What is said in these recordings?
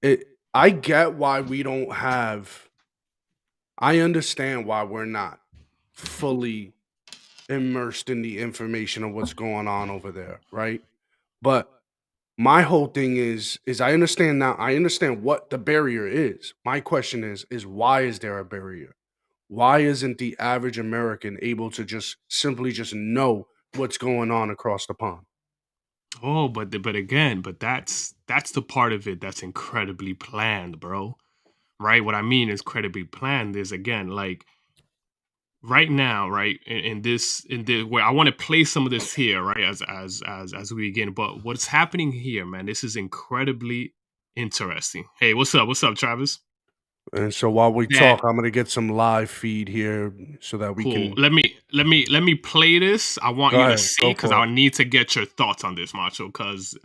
it I get why we don't have I understand why we're not fully immersed in the information of what's going on over there, right? But my whole thing is I understand what the barrier is. My question is why is there a barrier? Why isn't the average American able to just simply just know what's going on across the pond? Oh, but again, but that's the part of it that's incredibly planned, bro. Right? What I mean is incredibly planned is again like right now, right in this where I want to play some of this here, right? As we begin. But what's happening here, man? This is incredibly interesting. Hey, what's up? What's up, Travis? And so while we That talk, I'm gonna get some live feed here so that we cool. can Let me play this. I want go you to ahead, see go because for it. I need to get your thoughts on this, Macho. Because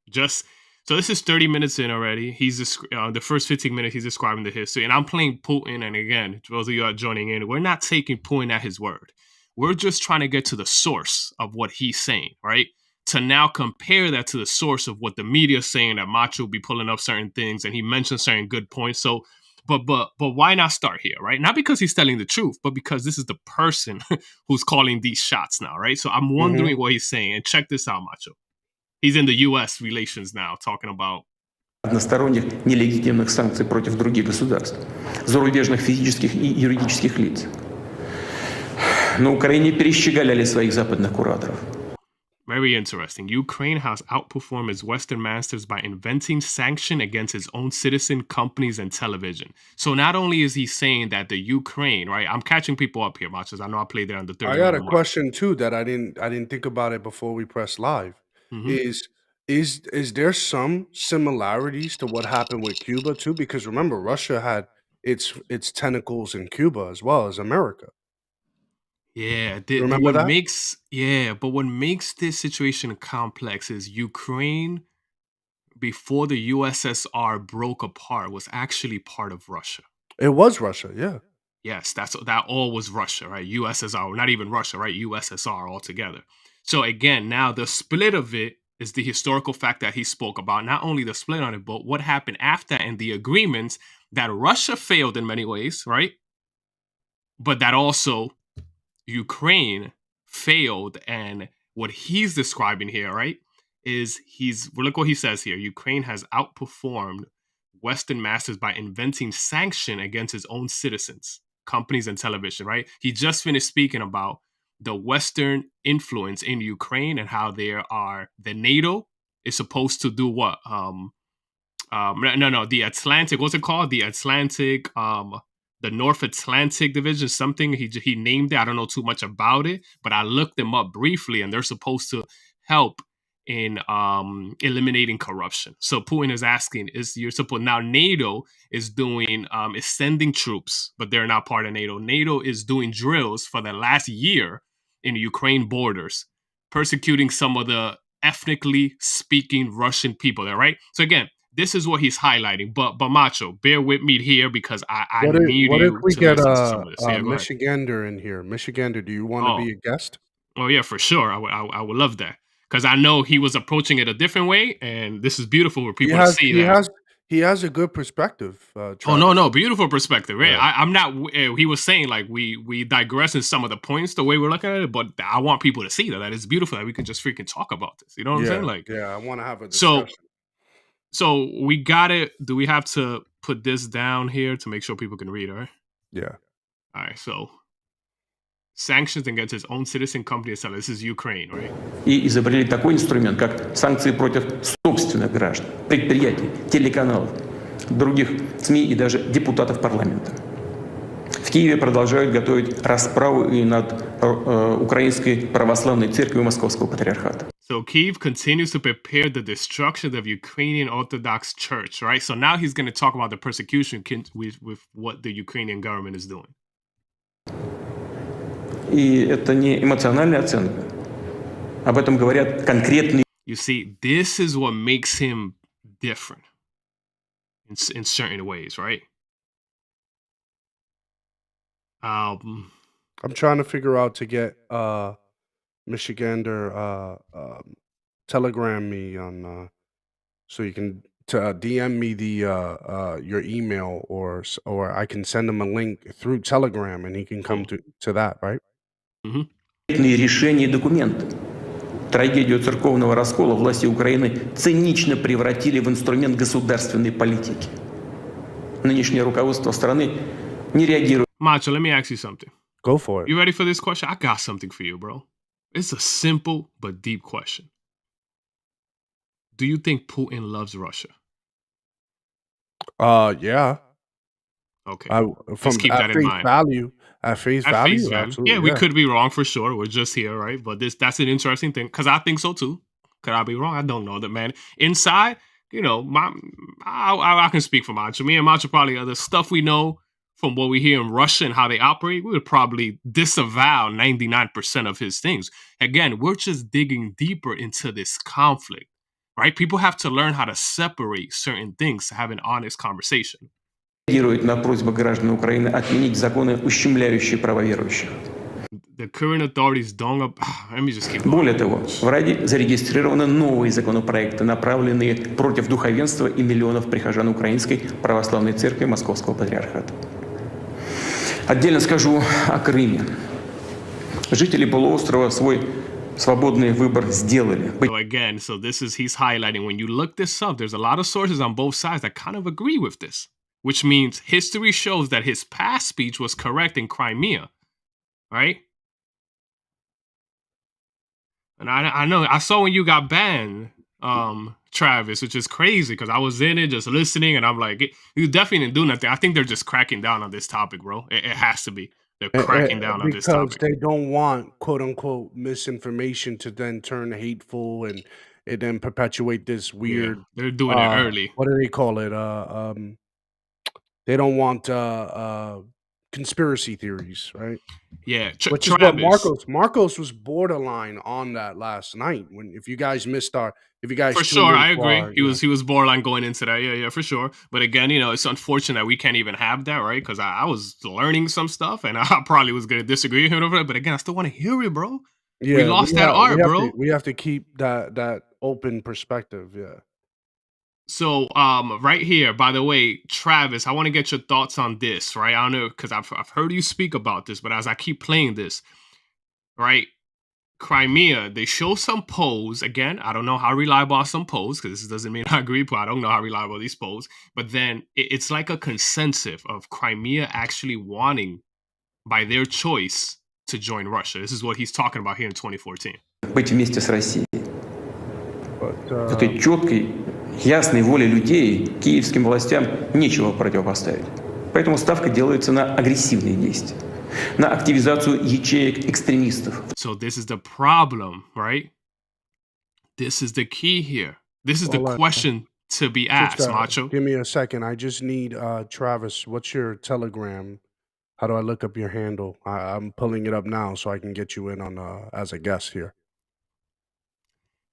just so this is 30 minutes in already. The first 15 minutes he's describing the history, and I'm playing Putin. And again, for those of you are joining in, we're not taking Putin at his word. We're just trying to get to the source of what he's saying, right? To now compare that to the source of what the media is saying that Macho will be pulling up certain things, and he mentioned certain good points. So but why not start here, right? Not because he's telling the truth, but because this is the person who's calling these shots now, right? So I'm Mhm. wondering what he's saying. And check this out, Macho. He's in the U.S. relations now, talking about односторонних нелегитимных санкций против других государств, зарубежных физических и юридических лиц. На Украине перещеголяли своих западных кураторов. very interesting. Ukraine has outperformed its Western masters by inventing sanction against its own citizen, companies, and television. So not only is he saying that the Ukraine, right? I'm catching people up here, Machos. I know I played there on the I 30 got minute a mark. question too that I didn't think about it before we press live. Mhm. Is is there some similarities to what happened with Cuba too? Because remember, Russia had its tentacles in Cuba as well as America. Yeah, You remember that? but what makes this situation complex is Ukraine before the USSR broke apart was actually part of Russia. It was Russia, yeah. Yes, that all was Russia, right? USSR, not even Russia, right? USSR altogether. So again, now the split of it is the historical fact that he spoke about. Not only the split on it, but what happened after and the agreements that Russia failed in many ways, right? But that also Ukraine failed. And what he's describing here, right, is well, look what he says here. Ukraine has outperformed Western masters by inventing sanction against its own citizens, companies, and television, right? He just finished speaking about the Western influence in Ukraine and how the NATO is supposed to do what? No, the Atlantic. What's it called? The North Atlantic Division. Something he named it. I don't know too much about it, but I looked them up briefly, and they're supposed to help in eliminating corruption. So Putin is asking, is you're supposed now NATO is sending troops, but they're not part of NATO. NATO is doing drills for the last year in Ukraine borders, persecuting some of the ethnically speaking Russian people there, right? So again, this is what he's highlighting. But Macho, bear with me here because I need What if you we to get listen to some of this. a Yeah, go ahead. Michigander in here? Michigander, do you wanna Oh, be a guest? oh yeah, for sure. I would love that because I know he was approaching it a different way, and this is beautiful for He people to has see he that. has he has a good perspective, Oh no, Travis. no, beautiful perspective. Right? Yeah. I'm not. He was saying like we digress in some of the points the way we're looking at it, but I want people to see that it's beautiful that we can just freaking talk about this. You know what I'm saying? Yeah, Like yeah, I wanna have a so. discussion. So we got it. Do we have to put this down here to make sure people can read? All right. Yeah. All right. So sanctions against its own citizen company. So this is Ukraine, right? И изобрели такой инструмент, как санкции против собственных граждан, предприятий, телеканалов, других СМИ и даже депутатов парламента. В Киеве продолжают готовить расправу и над Украинской православной церковью Московского патриархата. So Kyiv continues to prepare the destruction of Ukrainian Orthodox Church, right? So now he's going to talk about the persecution with what the Ukrainian government is doing. И это не эмоциональная оценка. Об этом говорят конкретные. You see, this is what makes him different in certain ways, right? I'm trying to figure out to get, Michigander, telegram me on, so you can to DM me your email, or I can send him a link through Telegram, and he can come Cool. to that, right? hmm Решения и документы. Трагедию церковного раскола власти Украины цинично превратили в инструмент государственной политики. Нынешнее руководство страны не реагирует. Macho, let me ask you something. Go for it. You ready for this question? I got something for you, bro. It's a simple but deep question. Do you think Putin loves Russia? Yeah. Okay. From Just keep that in mind. at face At face value, value. Yeah, absolutely, we yeah. could be wrong for sure. We're just here, right? But that's an interesting thing because I think so too. Could I be wrong? I don't know that, man. Inside, I can speak for Macho. Me and Macho probably the stuff we know from what we hear in Russia and how they operate, we would probably disavow 99% of his things. Again, we're just digging deeper into this conflict, right? People have to learn how to separate certain things to have an honest conversation. Реагирует на просьбу граждан Украины отменить законы, ущемляющие права верующих. The current authorities don't. Let me just keep going. Более того, в Раде зарегистрированы новые законопроекты, направленные против духовенства и миллионов прихожан Украинской Православной Церкви Московского Патриархата. Отдельно скажу о Крыме. Жители полуострова свой свободный выбор сделали. So again, he's highlighting when you look this up, there's a lot of sources on both sides that kind of agree with this, which means history shows that his past speech was correct in Crimea, right? And I know I saw when you got banned, Travis, which is crazy because I was in it just listening, and I'm like, you definitely didn't do nothing. I think they're just cracking down on this topic, bro. It has to be. They're cracking down on this Because topic. they don't want quote unquote misinformation to then turn hateful, and it then perpetuate this weird. They're doing it early. What do they call it? They don't want conspiracy theories, right? Yeah, Which is Travis. what Marcos was borderline on that last night. If you guys For sure, I agree. He was borderline going into that. Yeah, for sure. But again, it's unfortunate that we can't even have that, right? Because I was learning some stuff, and I probably was going to disagree with him over it. But again, I still want to hear it, bro. Yeah, we lost that art, bro. We have to keep that open perspective. Yeah. So, right here, by the way, Travis, I want to get your thoughts on this, right? I don't know, because I've heard you speak about this, but as I keep playing this, right? Crimea, they show some polls. Again, I don't know how reliable are some polls, because this doesn't mean I agree, but I don't know how reliable these polls. But then it's like a consensus of Crimea actually wanting, by their choice, to join Russia. This is what he's talking about here in 2014. Быть вместе с Россией. Этой четкой, ясной воле людей киевским властям нечего противопоставить. Поэтому ставка делается на агрессивные действия, на активизацию ячеек экстремистов. So this is the problem, right? This is the key here. This is the question to be asked, Macho. Give me a second. I just need Travis, what's your Telegram? How do I look up your handle? I'm pulling it up now so I can get you in on as a guest here.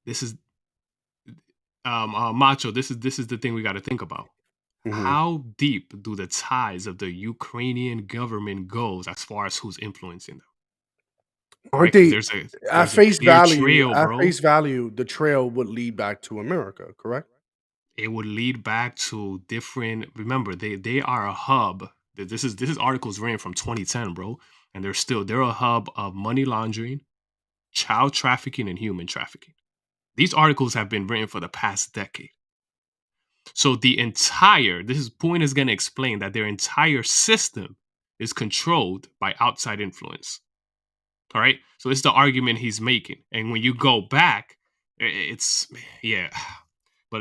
This is Macho. This is the thing we got to think about. Mm-hmm. How deep do the ties of the Ukrainian government goes as far as who's influencing them? Aren't they at face value? At face value, the trail would lead back to America, correct? It would lead back to different. Remember, they are a hub. This is articles written from 2010, bro, and they're a hub of money laundering, child trafficking, and human trafficking. These articles have been written for the past decade. So Putin is going to explain that their entire system is controlled by outside influence. All right. So it's the argument he's making. And when you go back, but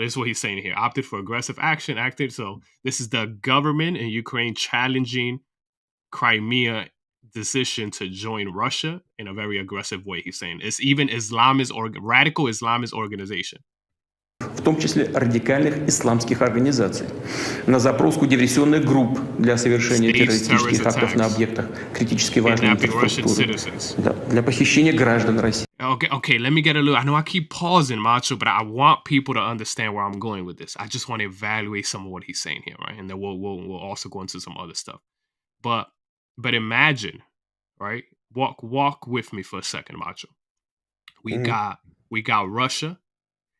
it's what he's saying here. Opted for aggressive action, acted. So this is the government in Ukraine challenging Crimea decision to join Russia in a very aggressive way, he's saying. It's even radical Islamist organization. В том числе радикальных исламских организаций, на запруску диверсионных групп для совершения террористических актов на объектах критически важной инфраструктуры, для похищения граждан России. Okay, let me get a little. I know I keep pausing, Macho, but I want people to understand where I'm going with this. I just want to evaluate some of what he's saying here, right? And then we'll also go into some other stuff. But imagine, right? Walk with me for a second, Macho. We got Russia.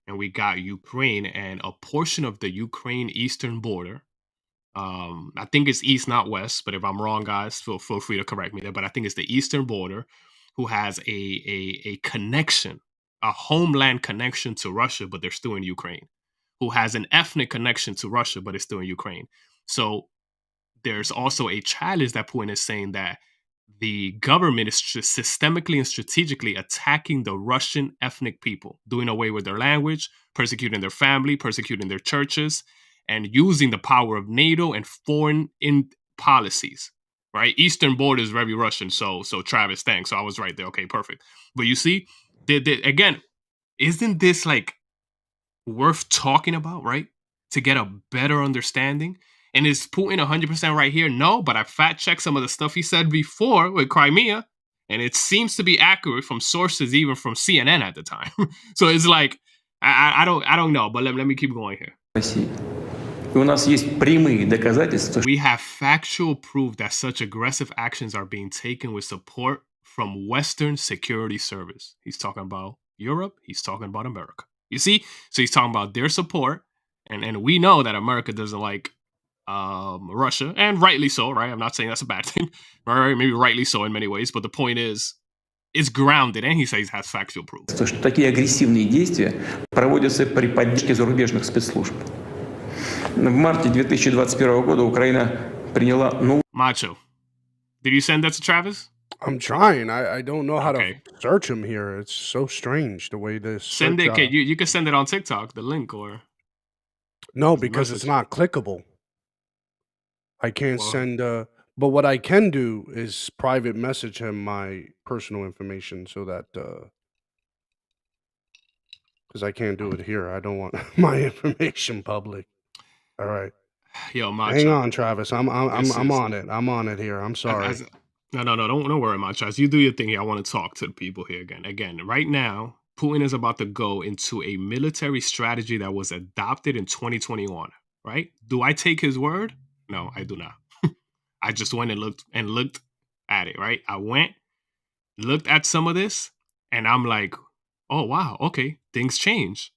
and we got Ukraine, and a portion of the Ukraine eastern border. I think it's east, not west, but if I'm wrong, guys, feel free to correct me there. But I think it's the eastern border who has a connection, a homeland connection to Russia, but they're still in Ukraine. Who has an ethnic connection to Russia, but is still in Ukraine. So there's also a challenge that Putin is saying that the government is systemically and strategically attacking the Russian ethnic people, doing away with their language, persecuting their family, persecuting their churches, and using the power of NATO and foreign policies. Right, Eastern border is very Russian. So Travis, thanks. So I was right there. Okay, perfect. But you see, again, isn't this like worth talking about, right? To get a better understanding. And is Putin 100% right here? No, but I fact checked some of the stuff he said before with Crimea, and it seems to be accurate from sources even from CNN at the time. So it's like I don't know, but let me keep going here. И у нас есть прямые доказательства. We have factual proof that such aggressive actions are being taken with support from Western security service. He's talking about Europe. He's talking about America. You see? So he's talking about their support. And we know that America doesn't like Russia, and rightly so, right? I'm not saying that's a bad thing, right? Maybe rightly so in many ways, but the point is, it's grounded, and he says has factual proof. Что такие агрессивные действия проводятся при поддержке зарубежных спецслужб. В марте 2021 года Украина приняла новую... Macho, did you send that to Travis? I'm trying. I don't know how to search him here. It's so strange the way this. Send it. Okay, you can send it on TikTok, the link, or no, because it's not clickable. I can't send. But what I can do is private message him my personal information so that because I can't do it here. I don't want my information public. All right. Yo, Macho. Hang on, Travis. I'm on it. I'm on it here. I'm sorry. No. Don't worry, Macho. As you do your thing here, I want to talk to the people here again. Again, right now, Putin is about to go into a military strategy that was adopted in 2021. Right? Do I take his word? No, I do not. I just went and looked at it. Right? I went, looked at some of this, and I'm like, oh wow, okay, things change.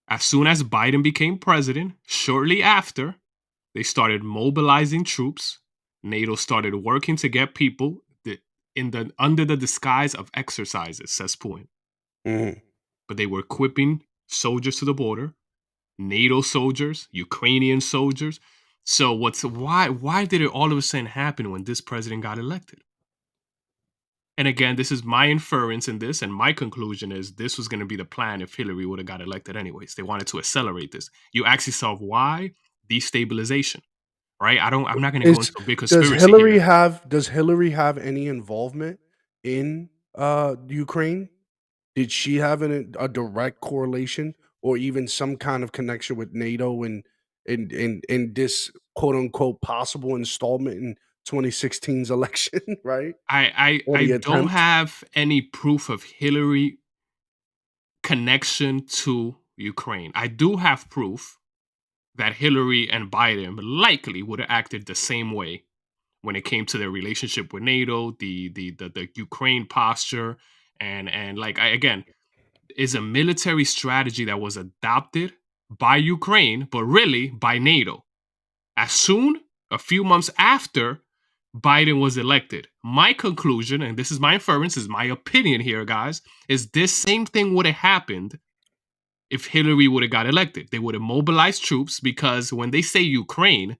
As soon as Biden became president, shortly after, they started mobilizing troops. NATO started working to get people under the disguise of exercises, says Putin. Mm-hmm. But they were equipping soldiers to the border, NATO soldiers, Ukrainian soldiers. So why did it all of a sudden happen when this president got elected? And again, this is my inference in this, and my conclusion is this was going to be the plan if Hillary would have got elected anyways. They wanted to accelerate this. You ask yourself, why? Destabilization, right? I'm not going to go into a big conspiracy here. Does Hillary have any involvement in Ukraine? Did she have a direct correlation or even some kind of connection with NATO and in this quote unquote possible installment in 2016's election, right? I don't have any proof of Hillary connection to Ukraine. I do have proof that Hillary and Biden likely would have acted the same way when it came to their relationship with NATO, the Ukraine posture, and like again, is a military strategy that was adopted by Ukraine, but really by NATO. As soon, a few months after Biden was elected. My conclusion, and this is my inference, is my opinion here, guys, is this same thing would have happened if Hillary would have got elected. They would have mobilized troops because when they say Ukraine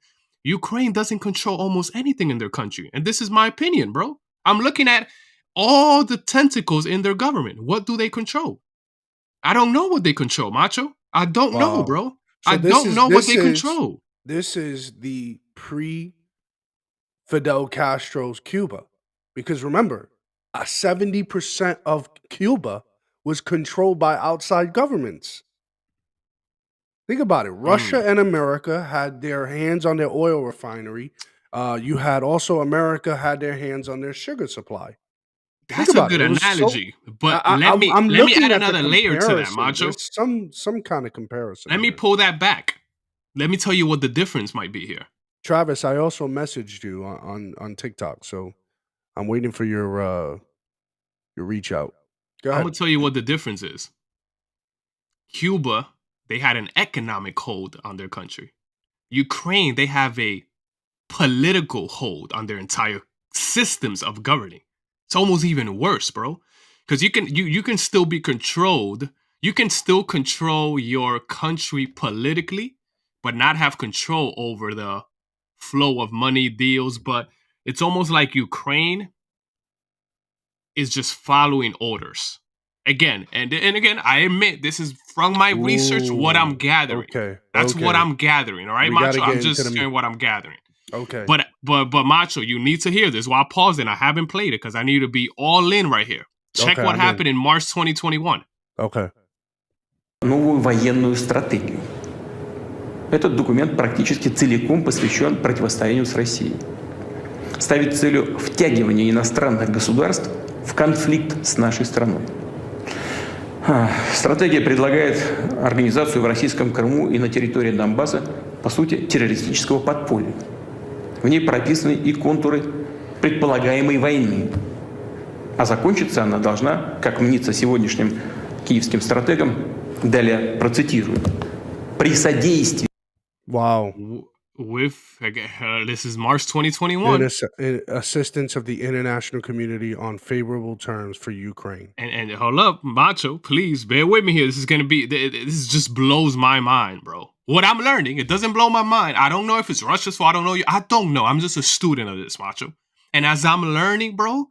doesn't control almost anything in their country. And this is my opinion, bro. I'm looking at all the tentacles in their government. What do they control? I don't know what they control, Macho. I don't know, bro. So I don't know what they control. This is the Fidel Castro's Cuba. Because remember, 70% of Cuba was controlled by outside governments. Think about it. Russia and America had their hands on their oil refinery. You had also America had their hands on their sugar supply. That's a good analogy. But let me add another layer to that, Macho. There's some kind of comparison. Let me pull that back. Let me tell you what the difference might be here. Travis, I also messaged you on TikTok, so I'm waiting for your reach out. Go ahead. I'm gonna tell you what the difference is. Cuba, they had an economic hold on their country. Ukraine, they have a political hold on their entire systems of governing. It's almost even worse, bro. Because you can still be controlled. You can still control your country politically, but not have control over the flow of money deals. But it's almost like Ukraine is just following orders. Again, and again, I admit this is from my research, what I'm gathering. Okay. That's what I'm gathering. All right, We gotta Macho. get I'm just into the- sharing what I'm gathering. Okay. But Macho, you need to hear this. While I paused and I haven't played it because I need to be all in right here. Check Okay, what I'm happened in March 2021. Okay. Новую военную стратегию. Этот документ практически целиком посвящен противостоянию с Россией. Ставит целью втягивание иностранных государств в конфликт с нашей страной. Стратегия предлагает организацию в российском Крыму и на территории Донбасса, по сути, террористического подполья. В ней прописаны и контуры предполагаемой войны. А закончиться она должна, как мнится сегодняшним киевским стратегам, далее процитирую, при содействии. Wow. With this is March 2021, Assistance of the international community on favorable terms for Ukraine. and hold up, Macho, please bear with me here. This just blows my mind, bro. What I'm learning, it doesn't blow my mind. I don't know if it's Russia's fault. I don't know. I don't know. I'm just a student of this, Macho. And as I'm learning, bro,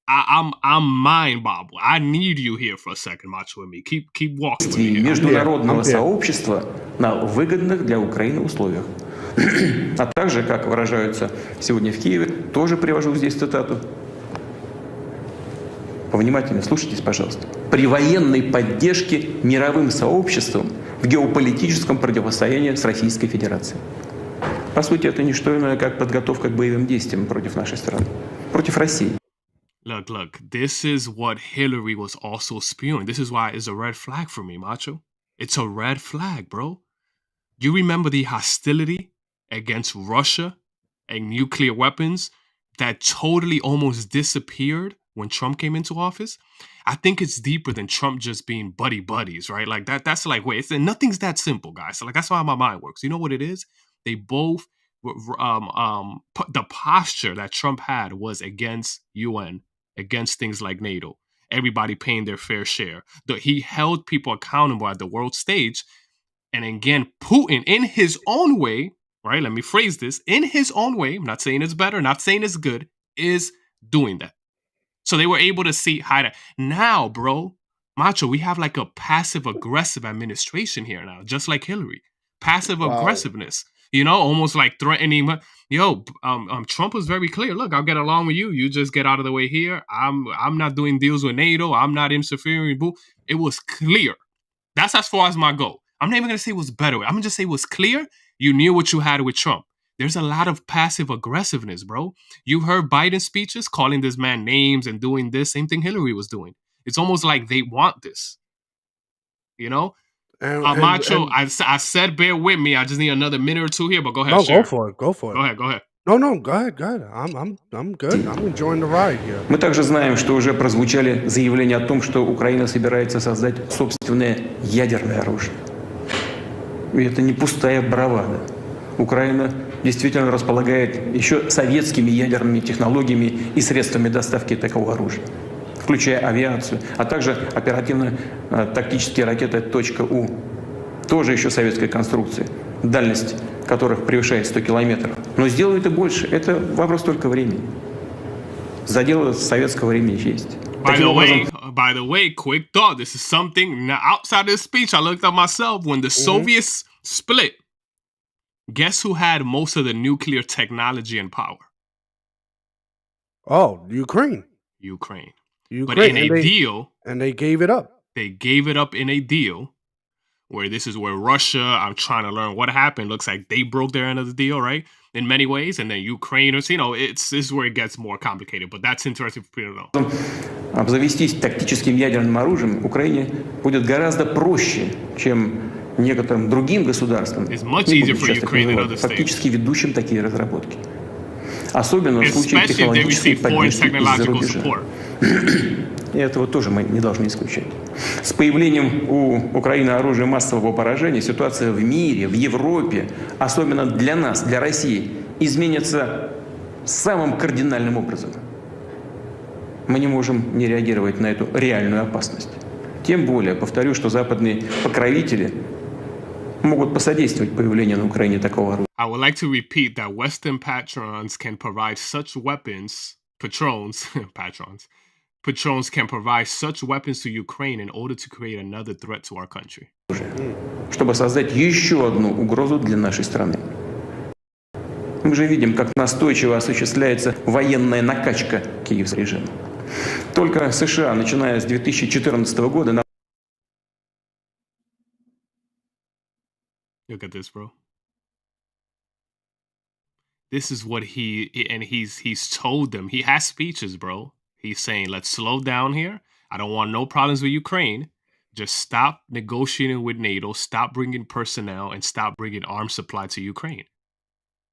I'm mind boggled. I need you here for a second, Macho, with me. Keep walking with me here. Международного сообщества на выгодных для Украины условиях. А также, как выражаются сегодня в Киеве, тоже привожу здесь цитату. Повнимательно слушайтесь, пожалуйста. При военной поддержке мировым сообществом в геополитическом противостоянии с Российской Федерацией. По сути, это не что иное, как подготовка к боевым действиям против нашей страны, против России. Look, this is what Hillary was also spewing. This is why it's a red flag for me, Macho. It's a red flag, bro. You remember the hostility against Russia and nuclear weapons that totally almost disappeared when Trump came into office? I think it's deeper than Trump just being buddies, right? Like that's like, wait, nothing's that simple, guys. So like, that's how my mind works. You know what it is? They both, the posture that Trump had was against UN, against things like NATO, everybody paying their fair share. He held people accountable at the world stage. And again, Putin, in his own way, right? Let me phrase this. In his own way, I'm not saying it's better, not saying it's good, is doing that. So they were able to see how to. Now, bro, Macho, we have like a passive-aggressive administration here now, just like Hillary. Passive aggressiveness, you know, almost like threatening. Trump was very clear. Look, I'll get along with you. You just get out of the way here. I'm not doing deals with NATO. I'm not interfering. It was clear. That's as far as my goal. I'm not even going to say it was better. I'm going to just say it was clear. You knew what you had with Trump. There's a lot of passive aggressiveness, bro. You heard Biden's speeches calling this man names and doing this. Same thing Hillary was doing. It's almost like they want this. You know? Macho, I said bear with me. I just need another minute or two here, but go ahead. No, share. go for it. Go for it. Go ahead. No, go ahead. I'm good. I'm enjoying the ride here. Мы также знаем, что уже прозвучали заявления о том, что Украина собирается создать собственное ядерное оружие. И это не пустая бравада. Украина действительно располагает еще советскими ядерными технологиями и средствами доставки такого оружия, включая авиацию, а также оперативно-тактические ракеты .У, тоже еще советской конструкции, дальность которых превышает 100 километров. Но сделают и больше. Это вопрос только времени. Задело советского времени есть. By the way, quick thought. This is something now, outside of this speech I looked up myself. When the Soviets split, guess who had most of the nuclear technology and power? Oh, Ukraine. But in a deal, and they gave it up. They gave it up in a deal where this is where Russia, I'm trying to learn what happened. Looks like they broke their end of the deal, right? In many ways. And then Ukrainers, you know, this is where it gets more complicated. But that's interesting for people to know. Обзавестись тактическим ядерным оружием Украине будет гораздо проще, чем некоторым другим государствам, фактически ведущим такие разработки. Особенно в случае технологической поддержки из-за рубежа. И этого тоже мы не должны исключать. С появлением у Украины оружия массового поражения ситуация в мире, в Европе, особенно для нас, для России, изменится самым кардинальным образом. Мы не можем не реагировать на эту реальную опасность. Тем более, повторю, что западные покровители могут посодействовать появлению на Украине такого оружия. I would like to repeat that Western patrons can provide such weapons, patrons can provide such weapons to Ukraine in order to create another threat to our country. Чтобы создать еще одну угрозу для нашей страны. Мы же видим, как настойчиво осуществляется военная накачка киевского режима. Только США, начиная с 2014 года, Look at this, bro. This is what he's told them. He has speeches, bro. He's saying, let's slow down here. I don't want no problems with Ukraine. Just stop negotiating with NATO, stop bringing personnel, and stop bringing arms supply to Ukraine.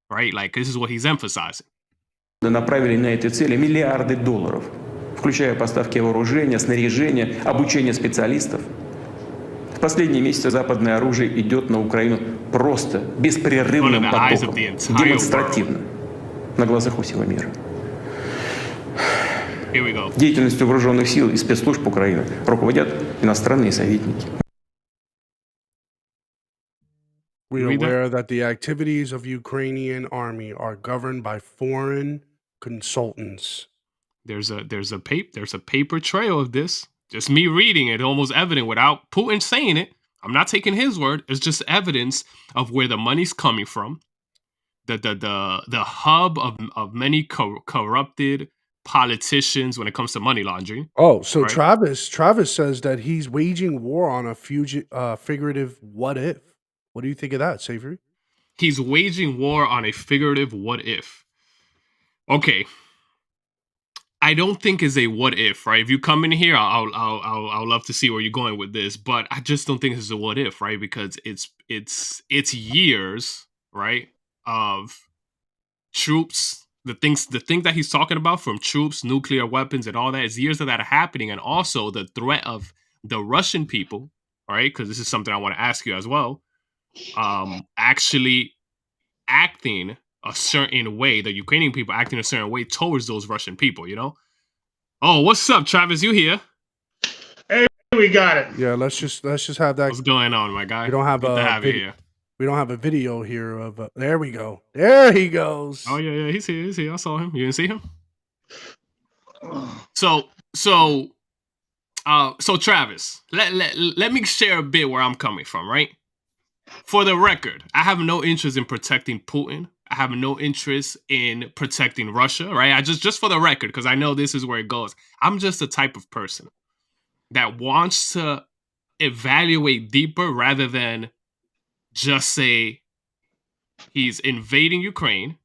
Right? Like, this is what he's emphasizing. направили на эти цели миллиарды долларов, включая поставки вооружения, снаряжения, обучение специалистов. В последние месяцы западное оружие идет на Украину просто беспрерывным потоком, демонстративно, на глазах у всего мира. Деятельностью вооруженных сил и спецслужб Украины руководят иностранные советники. We are aware that the activities of Ukrainian army are governed by foreign consultants. There's a paper trail of this. Just me reading it, almost evident without Putin saying it. I'm not taking his word. It's just evidence of where the money's coming from. The hub of many corrupted politicians when it comes to money laundering. Oh, so right? Travis says that he's waging war on a figurative what if. What do you think of that, Savory? He's waging war on a figurative what if. Okay. I don't think is a what if, right? If you come in here, I'll love to see where you're going with this, but I just don't think this is a what if, right? Because it's years, right, of troops, the things that he's talking about, from troops, nuclear weapons, and all that, is years of that happening, and also the threat of the Russian people, right? Because this is something I want to ask you as well. Actually acting a certain way, the Ukrainian people acting a certain way towards those Russian people, you know? Oh, what's up, Travis? You here? Hey, we got it. Yeah, let's just have that. What's going on, my guy? We don't have Good to a have you here. We don't have a video here of. There we go. There he goes. Oh yeah, he's here. I saw him. You didn't see him? So Travis, let me share a bit where I'm coming from, right? For the record, I have no interest in protecting Putin. I have no interest in protecting Russia, right? I just for the record, because I know this is where it goes. I'm just the type of person that wants to evaluate deeper rather than just say he's invading Ukraine.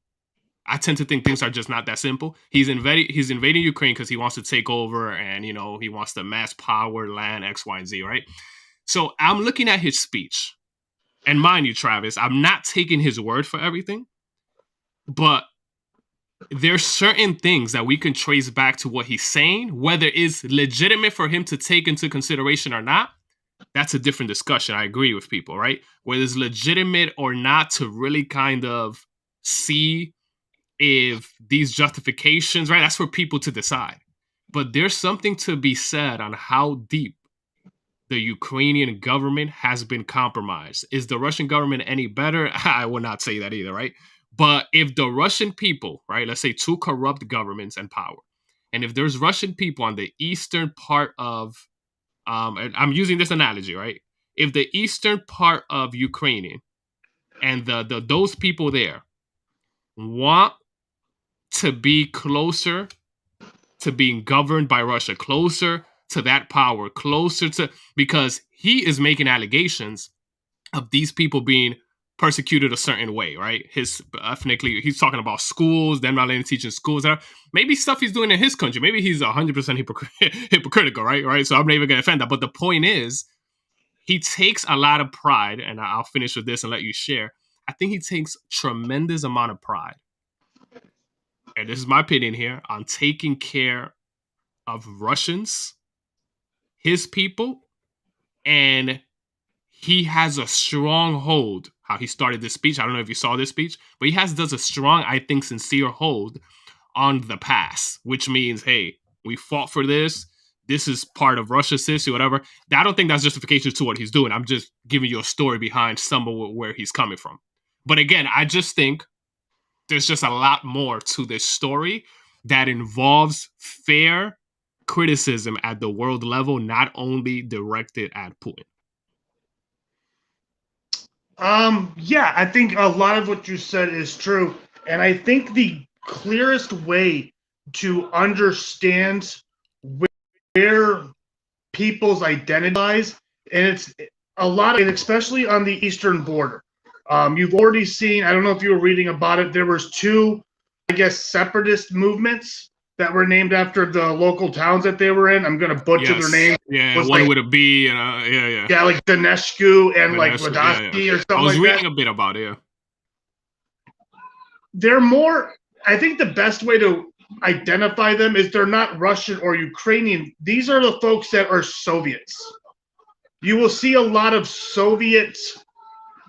I tend to think things are just not that simple. He's invading Ukraine because he wants to take over, and he wants to mass power land X, Y, and Z, right? So I'm looking at his speech. And mind you, Travis, I'm not taking his word for everything, but there's certain things that we can trace back to what he's saying, whether it's legitimate for him to take into consideration or not. That's a different discussion. I agree with people, right? Whether it's legitimate or not, to really kind of see if these justifications, right? That's for people to decide. But there's something to be said on how deep the Ukrainian government has been compromised. Is the Russian government any better? I would not say that either, right? But if the Russian people, right, let's say two corrupt governments and power, and if there's Russian people on the eastern part of, and I'm using this analogy, right? If the eastern part of Ukraine and those people there want to be closer to being governed by Russia, closer to that power, closer to, because he is making allegations of these people being persecuted a certain way, right? His ethnically, he's talking about schools, them not letting teach in schools. Maybe stuff he's doing in his country. Maybe he's 100% hypocritical, right? So I'm not even going to defend that. But the point is, he takes a lot of pride, and I'll finish with this and let you share. I think he takes tremendous amount of pride, and this is my opinion here, on taking care of Russians his people, and he has a strong hold. How he started this speech, I don't know if you saw this speech, but he does a strong, I think, sincere hold on the past, which means, hey, we fought for this. This is part of Russia's history, whatever. I don't think that's justification to what he's doing. I'm just giving you a story behind some of where he's coming from. But again, I just think there's just a lot more to this story that involves fair criticism at the world level, not only directed at Putin. Yeah, I think a lot of what you said is true. And I think the clearest way to understand where people's identity lies, and it's a lot of it, especially on the eastern border. You've already seen, I don't know if you were reading about it, there was two, I guess, separatist movements that were named after the local towns that they were in. I'm going to butcher their names. Yeah, one like, with a B. And yeah. Yeah, like Donetsk and like Vodosky or something like that. I was reading a bit about it, yeah. They're more, I think the best way to identify them is they're not Russian or Ukrainian. These are the folks that are Soviets. You will see a lot of Soviet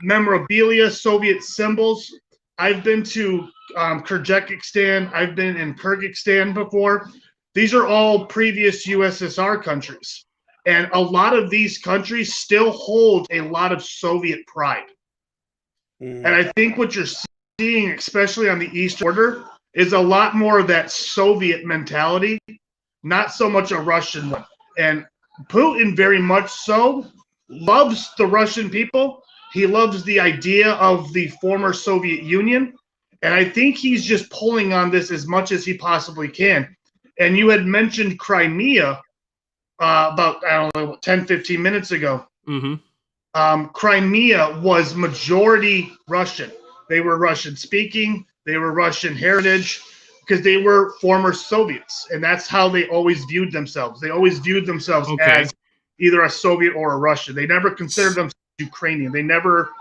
memorabilia, Soviet symbols. I've been to Kyrgyzstan. I've been in Kyrgyzstan before. These are all previous USSR countries. And a lot of these countries still hold a lot of Soviet pride. And I think what you're seeing, especially on the eastern border, is a lot more of that Soviet mentality, not so much a Russian one. And Putin very much so loves the Russian people. He loves the idea of the former Soviet Union. And I think he's just pulling on this as much as he possibly can. And you had mentioned Crimea about, I don't know, 10, 15 minutes ago. Mm-hmm. Crimea was majority Russian. They were Russian speaking. They were Russian heritage because they were former Soviets. And that's how they always viewed themselves. They always viewed themselves as either a Soviet or a Russian. They never considered themselves Ukrainian. They never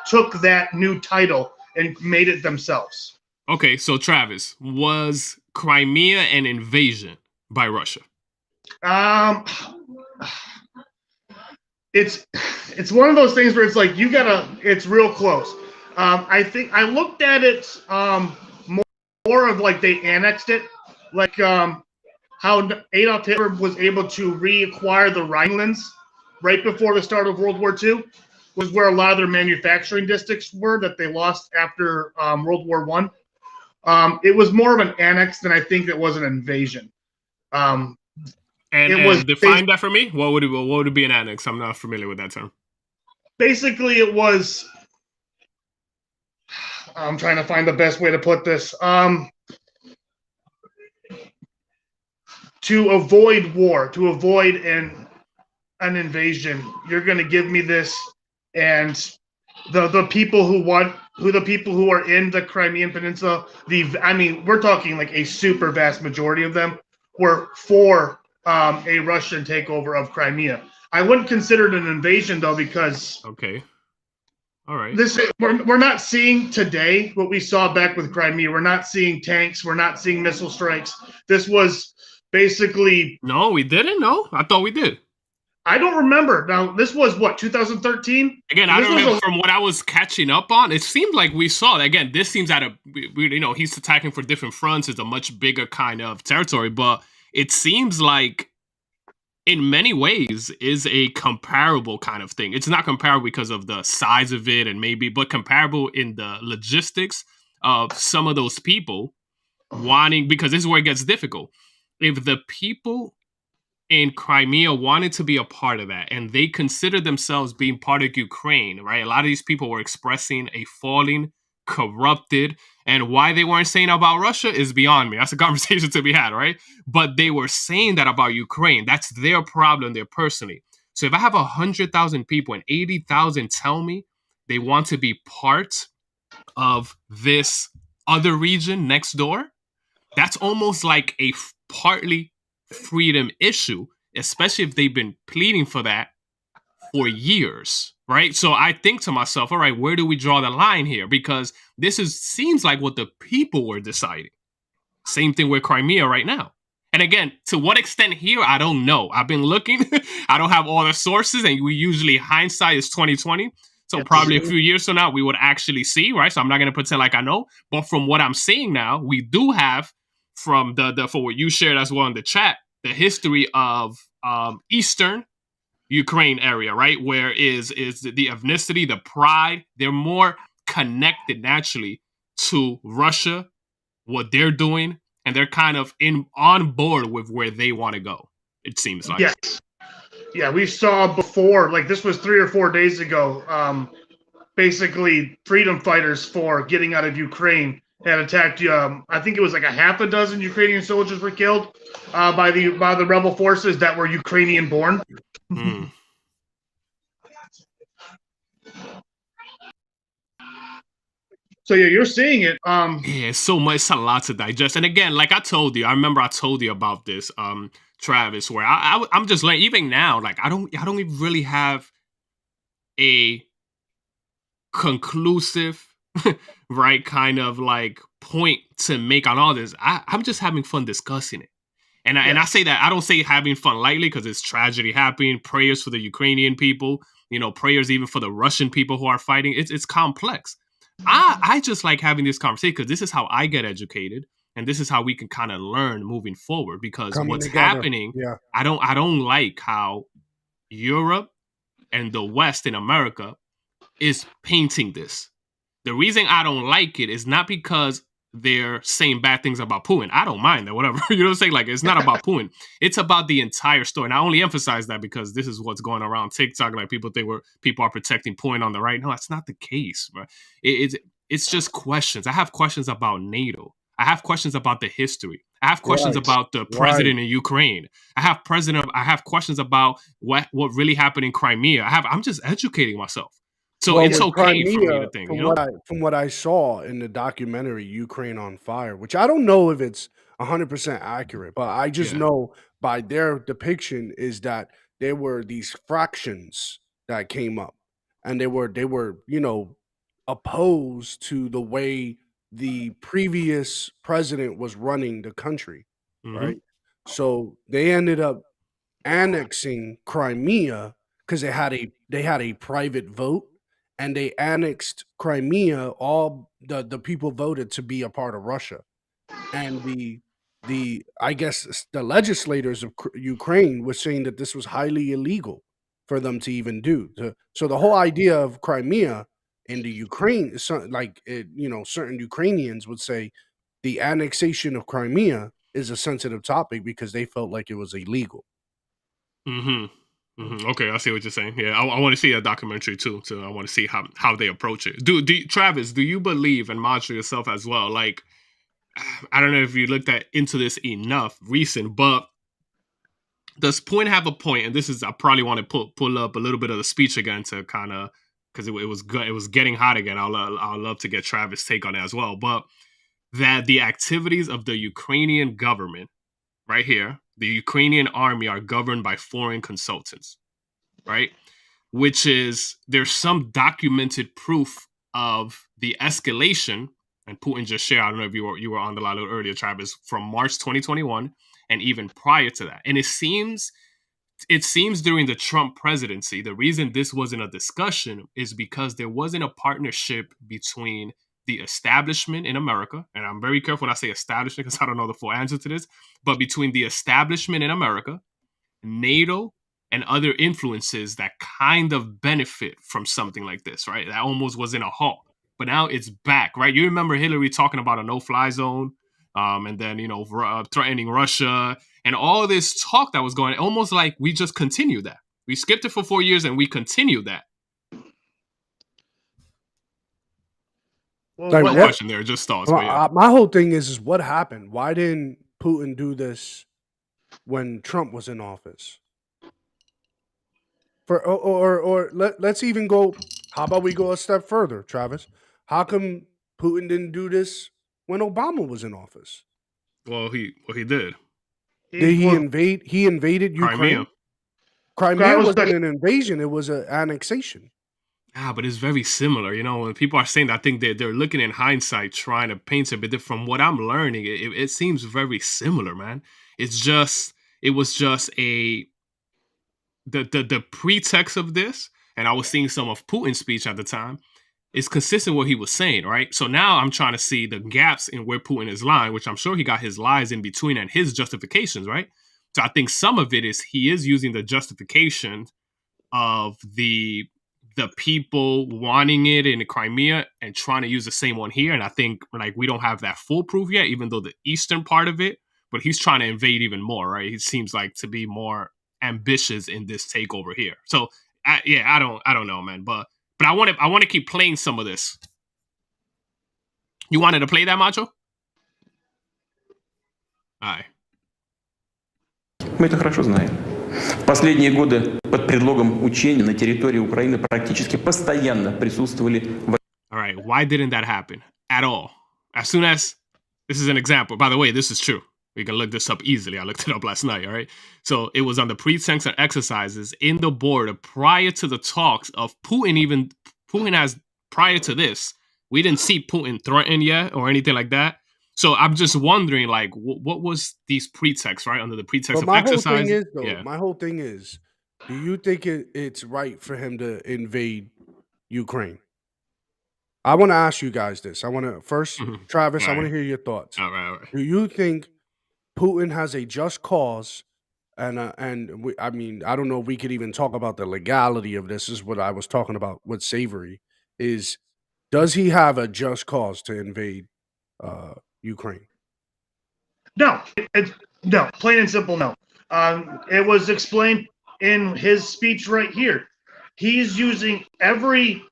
took that new title and made it themselves. Okay, so Travis, was Crimea an invasion by Russia? It's one of those things where it's like it's real close. I think I looked at it more of like they annexed it, like how Adolf Hitler was able to reacquire the Rhinelands right before the start of World War II, was where a lot of their manufacturing districts were that they lost after World War I. It was more of an annex than I think it was an invasion. And define that for me. What would it be an annex? I'm not familiar with that term. Basically, it was. I'm trying to find the best way to put this. To avoid war, to avoid an invasion, you're going to give me this, and the people who are in the Crimean Peninsula. We're talking like a super vast majority of them were for a Russian takeover of Crimea. I wouldn't consider it an invasion though, because all right. We're not seeing today what we saw back with Crimea. We're not seeing tanks. We're not seeing missile strikes. This was basically. No, we didn't. No, I thought we did. I don't remember. Now, this was what, 2013? Again, I don't remember from what I was catching up on. It seemed like we saw. Again, this seems he's attacking for different fronts. It's a much bigger kind of territory, but it seems like in many ways is a comparable kind of thing. It's not comparable because of the size of it but comparable in the logistics of some of those people wanting, because this is where it gets difficult. If the people in Crimea wanted to be a part of that and they consider themselves being part of Ukraine, right? A lot of these people were expressing a falling, corrupted, and why they weren't saying about Russia is beyond me. That's a conversation to be had, right? But they were saying that about Ukraine. That's their problem, their personally. So if I have 100,000 people and 80,000 tell me they want to be part of this other region next door, that's almost like a partly freedom issue, especially if they've been pleading for that for years, right? So I think to myself, all right, where do we draw the line here? Because this seems like what the people were deciding. Same thing with Crimea right now. And again, to what extent here, I don't know. I've been looking. I don't have all the sources, and we usually hindsight is 2020. So probably a few years from now, we would actually see, right? So I'm not going to pretend like I know. But from what I'm seeing now, we do have from the for what you shared as well in the chat, the history of Eastern Ukraine area, right? Where is the ethnicity, the pride, they're more connected naturally to Russia, what they're doing, and they're kind of on board with where they want to go. It seems like. Yes. Yeah, we saw before, like this was 3 or 4 days ago. Basically, freedom fighters for getting out of Ukraine had attacked. I think it was like a half a dozen Ukrainian soldiers were killed by the rebel forces that were Ukrainian born. Mm. So yeah, you're seeing it. Yeah, so much, it's a lot to digest. And again, like I told you, I remember I told you about this, Travis, where I'm just like, even now, like I don't even really have a conclusive, right, kind of like point to make on all this. I'm just having fun discussing it. And I say that, I don't say having fun lightly because it's tragedy happening. Prayers for the Ukrainian people, prayers even for the Russian people who are fighting. It's complex. I just like having this conversation because this is how I get educated, and this is how we can kind of learn moving forward. Because Coming what's together. happening, Yeah. I don't like how Europe and the West in America is painting this. The reason I don't like it is not because they're saying bad things about Putin. I don't mind that, whatever. You know what I'm saying? Like, it's not about Putin. It's about the entire story. And I only emphasize that because this is what's going around TikTok. Like, people think people are protecting Putin on the right. No, that's not the case, bro. It's just questions. I have questions about NATO. I have questions about the history. I have questions about the president in Ukraine. I have questions about what really happened in Crimea. I'm just educating myself. So it's okay Crimea, for me to think, from what I saw in the documentary Ukraine on Fire, which I don't know if it's 100% accurate, but I just know by their depiction is that there were these fractions that came up, and they were opposed to the way the previous president was running the country, right? So they ended up annexing Crimea because they had a private vote, and they annexed Crimea. All the people voted to be a part of Russia, and the I guess the legislators of Ukraine were saying that this was highly illegal for them to even do. So the whole idea of Crimea in the Ukraine is certain Ukrainians would say the annexation of Crimea is a sensitive topic because they felt like it was illegal. Okay, I see what you're saying. Yeah, I want to see a documentary too. So I want to see how they approach it. Travis, do you believe, and Macho yourself as well? Like, I don't know if you looked into this enough recent, but does Point have a point? And this is, I probably want to pull up a little bit of the speech again to kind of, because it was good. It was getting hot again. I'll love to get Travis' take on it as well. But that the activities of the Ukrainian government, right here, the Ukrainian army are governed by foreign consultants, right? Which is, there's some documented proof of the escalation, and Putin just shared, I don't know if you were on the line a little earlier, Travis, from March 2021 and even prior to that. And it seems during the Trump presidency, the reason this wasn't a discussion is because there wasn't a partnership between the establishment in America, and I'm very careful when I say establishment because I don't know the full answer to this, but between the establishment in America, NATO, and other influences that kind of benefit from something like this, right? That almost was in a halt, but now it's back, right? You remember Hillary talking about a no-fly zone, and then, threatening Russia, and all this talk that was going, almost like we just continued that. We skipped it for 4 years and we continued that. Well, no question there, just thoughts. My whole thing is what happened? Why didn't Putin do this when Trump was in office? Let's even go. How about we go a step further, Travis? How come Putin didn't do this when Obama was in office? Well, he did. Did he invade? He invaded Ukraine. Crimea wasn't an invasion; it was an annexation. But it's very similar. You know, when people are saying that, I think they're looking in hindsight, trying to paint a bit different. From what I'm learning, it seems very similar, man. It was just the pretext of this, and I was seeing some of Putin's speech at the time. Is consistent with what he was saying, right? So now I'm trying to see the gaps in where Putin is lying, which I'm sure he got his lies in between and his justifications, right? So I think some of it is he is using the justification of the people wanting it in the Crimea and trying to use the same one here. And I think like we don't have that foolproof yet, even though the eastern part of it, but he's trying to invade even more, right? He seems like to be more ambitious in this takeover here. So I don't know, man, but I want to keep playing some of this. You wanted to play that, Macho? All right. Мы это хорошо знаем. В последние годы под предлогом учений на территории Украины практически постоянно присутствовали... All right, why didn't that happen at all? As soon as... This is an example. By the way, this is true. We can look this up easily. I looked it up last night, all right? So it was on the pretext of exercises in the border prior to the talks of Putin. Putin has, prior to this, we didn't see Putin threaten yet or anything like that. So I'm just wondering, like, what was these pretexts, right? Under the pretext of exercise. My whole thing is, do you think it's right for him to invade Ukraine? I want to ask you guys this. I want to first, Travis, All I right. want to hear your thoughts. All right. Do you think Putin has a just cause? I mean, I don't know if we could even talk about the legality of this. Is what I was talking about with Savory. Does he have a just cause to invade Ukraine? No, no, plain and simple, no. It was explained in his speech right here. He's using every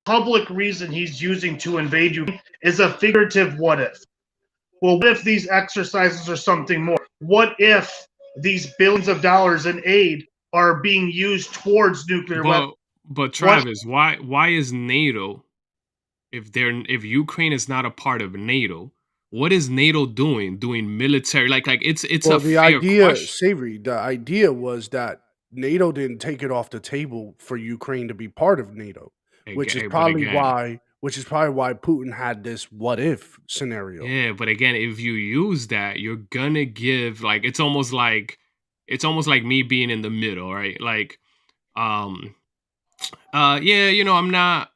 public reason he's using to invade Ukraine is a figurative what if. Well, what if these exercises are something more? What if these billions of dollars in aid are being used towards nuclear weapons? But Travis, why is NATO, if Ukraine is not a part of NATO, what is NATO doing? Doing military like it's well, a the fair idea, question. Savory, the idea was that NATO didn't take it off the table for Ukraine to be part of NATO, which is probably why Putin had this what if scenario. Yeah, but again, if you use that, you're gonna give like it's almost like me being in the middle, right? Like, you know, I'm not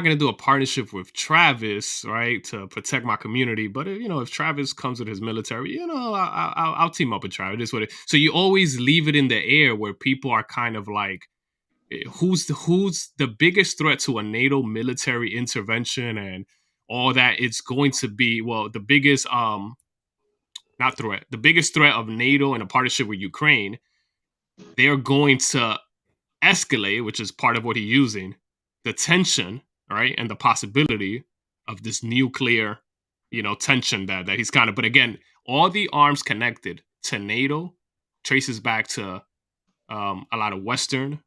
gonna do a partnership with Travis, right, to protect my community. But you know, if Travis comes with his military, you know, I'll team up with Travis. This what it. So you always leave it in the air where people are kind of like, who's the biggest threat to a NATO military intervention and all that? It's going to be the biggest the biggest threat of NATO and a partnership with Ukraine. They're going to escalate, which is part of what he's using, the tension, right, and the possibility of this nuclear, you know, tension that he's kind of. But again, all the arms connected to NATO traces back to a lot of Western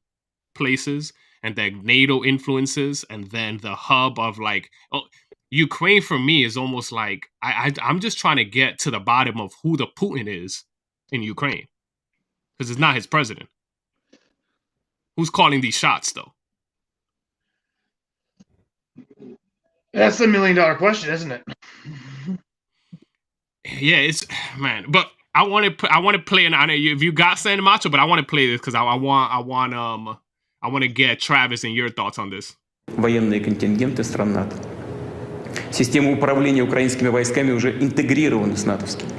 places and the NATO influences, and then the hub of like Ukraine for me is almost like I'm just trying to get to the bottom of who the Putin is in Ukraine, because it's not his president. Who's calling these shots though? That's the $1 million question, isn't it? Yeah, it's man, but I want to play an. I know if you got San Macho, but I want to play this because I want to get Travis and your thoughts on this. Военные контингенты стран НАТО. Система управления украинскими войсками уже интегрирована с натовскими.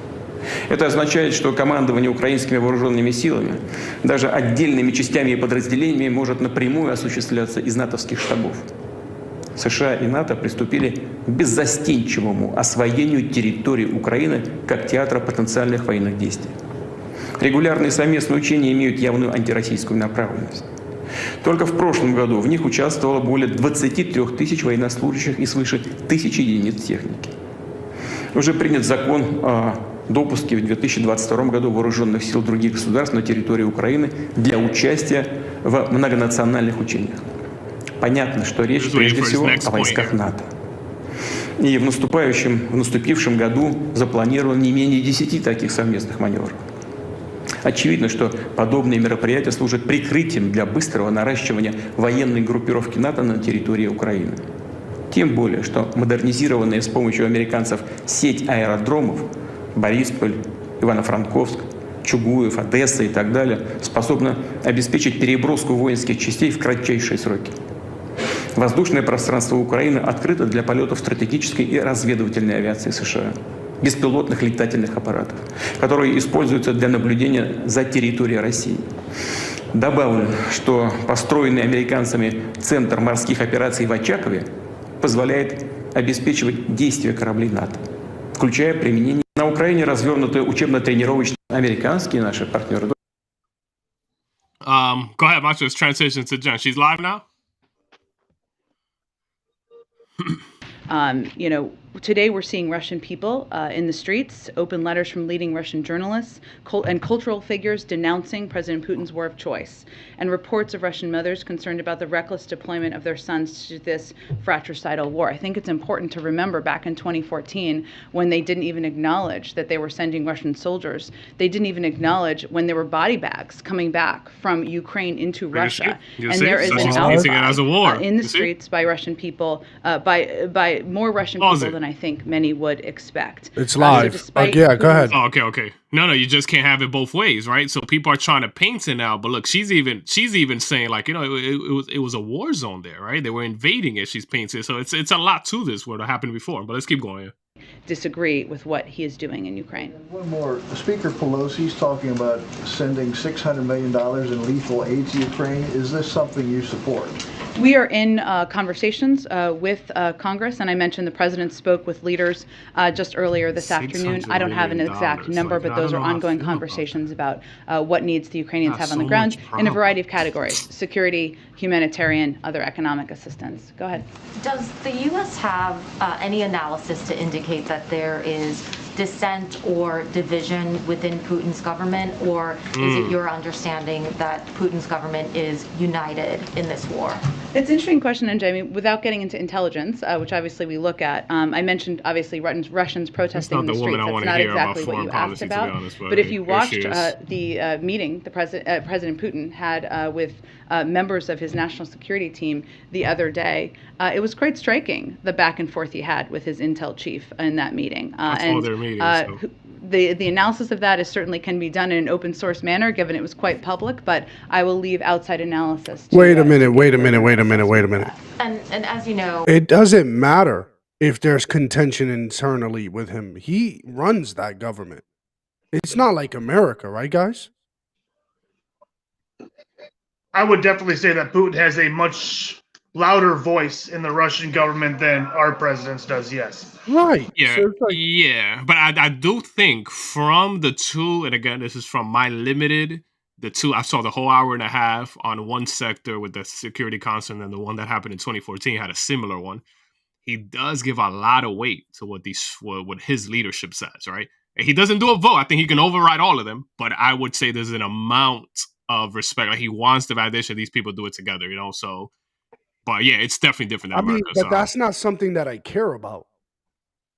Это означает, что командование украинскими вооруженными силами, даже отдельными частями и подразделениями, может напрямую осуществляться из натовских штабов. США и НАТО приступили к беззастенчивому освоению территории Украины как театра потенциальных военных действий. Регулярные совместные учения имеют явную антироссийскую направленность. Только в прошлом году в них участвовало более 23 тысяч военнослужащих и свыше 1000 единиц техники. Уже принят закон о допуске в 2022 году вооруженных сил других государств на территории Украины для участия в многонациональных учениях. Понятно, что речь прежде всего о войсках НАТО. И в наступившем году запланировано не менее 10 таких совместных маневров. Очевидно, что подобные мероприятия служат прикрытием для быстрого наращивания военной группировки НАТО на территории Украины. Тем более, что модернизированная с помощью американцев сеть аэродромов Борисполь, Ивано-Франковск, Чугуев, Одесса и так далее способна обеспечить переброску воинских частей в кратчайшие сроки. Воздушное пространство Украины открыто для полетов стратегической и разведывательной авиации США, беспилотных летательных аппаратов, которые используются для наблюдения за территорией России. Добавлю, что построенный американцами Центр морских операций в Очакове позволяет обеспечивать действия кораблей НАТО, включая применение на Украине развернутые учебно-тренировочные американские наши партнеры. Go ahead, Macho. Let's transition to Jen. She's live now. Today we're seeing Russian people in the streets, open letters from leading Russian journalists and cultural figures denouncing President Putin's war of choice, and reports of Russian mothers concerned about the reckless deployment of their sons to this fratricidal war. I think it's important to remember back in 2014 when they didn't even acknowledge that they were sending Russian soldiers. They didn't even acknowledge when there were body bags coming back from Ukraine into Russia. And there is an outcry in the streets by Russian people, by more Russian people than I think many would expect. It's live. Yeah, go ahead. Oh, okay. No, you just can't have it both ways, right? So people are trying to paint it now, but look, she's even saying like, it was a war zone there, right? They were invading it. She's painting it, so it's a lot to this what happened before. But let's keep going. Disagree with what he is doing in Ukraine. One more. Speaker Pelosi's talking about sending $600 million in lethal aid to Ukraine. Is this something you support? We are in conversations with Congress, and I mentioned the president spoke with leaders just earlier this afternoon. I don't have an exact number, but those are ongoing conversations about what needs the Ukrainians have on the ground in a variety of categories: security, humanitarian, other economic assistance. Go ahead. Does the U.S. have any analysis to indicate that there is dissent or division within Putin's government, or is it your understanding that Putin's government is united in this war? It's an interesting question, and Jamie, without getting into intelligence, which obviously we look at, I mentioned obviously Russians protesting in the streets. That's not exactly what you asked about. But if you watched the meeting the President Putin had with members of his national security team the other day, it was quite striking, the back and forth he had with his intel chief in that meeting. The analysis of that certainly can be done in an open source manner, given it was quite public, but I will leave outside analysis. Wait a minute. And as you know, it doesn't matter if there's contention internally with him. He runs that government. It's not like America, right, guys? I would definitely say that Putin has a much louder voice in the Russian government than our president does, yes. Right. Yeah, So it's like, yeah. But I do think from the two, and again, this is from my limited, the two, I saw the whole hour and a half on one sector with the security concern, and the one that happened in 2014 had a similar one. He does give a lot of weight to what his leadership says, right? He doesn't do a vote. I think he can override all of them, but I would say there's an amount of respect. Like he wants the validation these people do it together, so. But yeah, it's definitely different than America. but that's not something that I care about.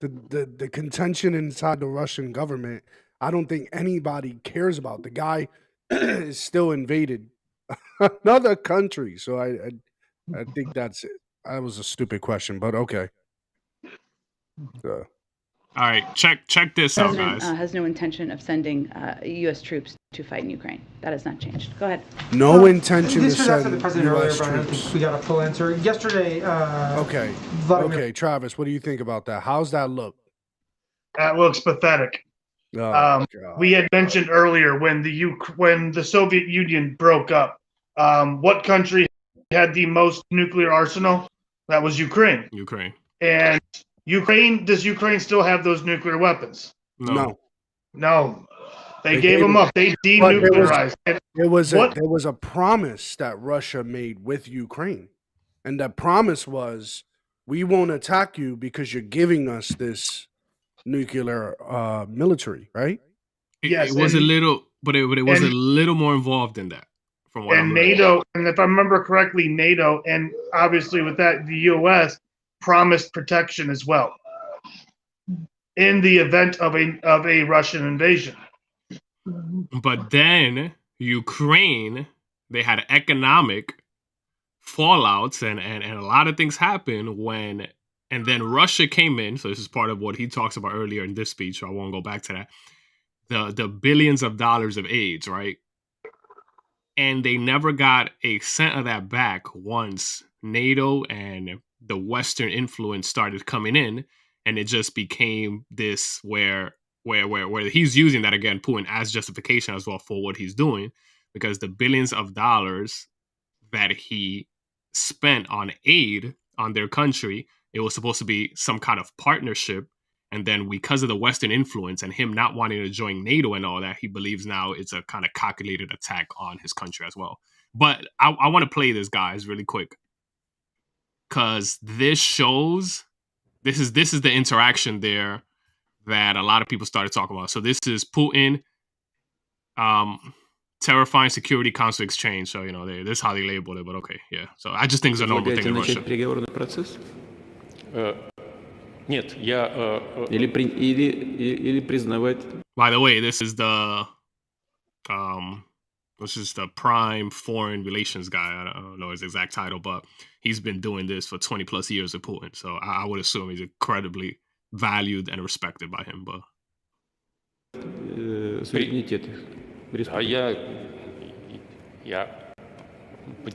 The contention inside the Russian government, I don't think anybody cares about. The guy is still invaded another country, so I think that's it. That was a stupid question, but okay. All right, check this out, President guys. has no intention of sending U.S. troops to fight in Ukraine. That has not changed. Go ahead. No intention to This was after send the president earlier, U.S. but I don't troops. think we got a full answer. Yesterday, Okay, Travis, what do you think about that? How's that look? That looks pathetic. Oh, God. We had mentioned earlier when the Soviet Union broke up, what country had the most nuclear arsenal? That was Ukraine. And does Ukraine still have those nuclear weapons? No. They gave them up. They denuclearized. There was a promise that Russia made with Ukraine. And that promise was, we won't attack you because you're giving us this nuclear military, right? It was a little, but it was a little more involved than that. From what And NATO, and if I remember correctly, NATO, and obviously with that, the U.S. promised protection as well in the event of a Russian invasion. But then Ukraine, they had economic fallouts and a lot of things happened when, and then Russia came in. So this is part of what he talks about earlier in this speech. So I won't go back to that. The billions of dollars of aids, right? And they never got a cent of that back once NATO and the Western influence started coming in, and it just became this where he's using that again, Putin, as justification as well for what he's doing, because the billions of dollars that he spent on aid on their country, it was supposed to be some kind of partnership. And then because of the Western influence and him not wanting to join NATO and all that, he believes now it's a kind of calculated attack on his country as well. But I want to play this, guys, really quick, because this shows, this is the interaction there that a lot of people started talking about. So this is Putin, terrifying Security Council exchange. So, this is how they labeled it, but okay, yeah. So I just think it's a normal thing in Russia. Переговорный процесс? Нет, я... Или признавать... By the way, this is the prime foreign relations guy. I don't know his exact title, but he's been doing this for 20 plus years with Putin. So I would assume he's incredibly valued and respected by him. But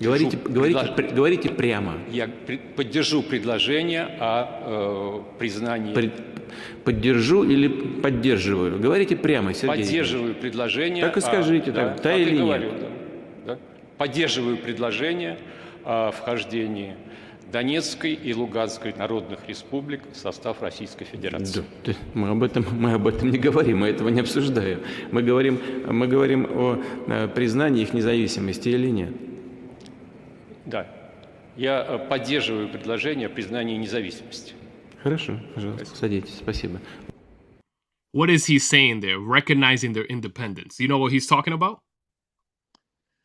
Говорите прямо. Я поддержу предложение о признании. Поддержу или поддерживаю? Говорите прямо, Сергей. Поддерживаю предложение. Так и скажите, да или нет. Да. Поддерживаю предложение о вхождении Донецкой и Луганской народных республик в состав Российской Федерации. Да, мы об этом не говорим, мы этого не обсуждаем. Мы говорим о признании их независимости или нет. Да. Я поддерживаю предложение о признании независимости. Хорошо, пожалуйста, садитесь, спасибо. What is he saying there? Recognizing their independence. You know what he's talking about?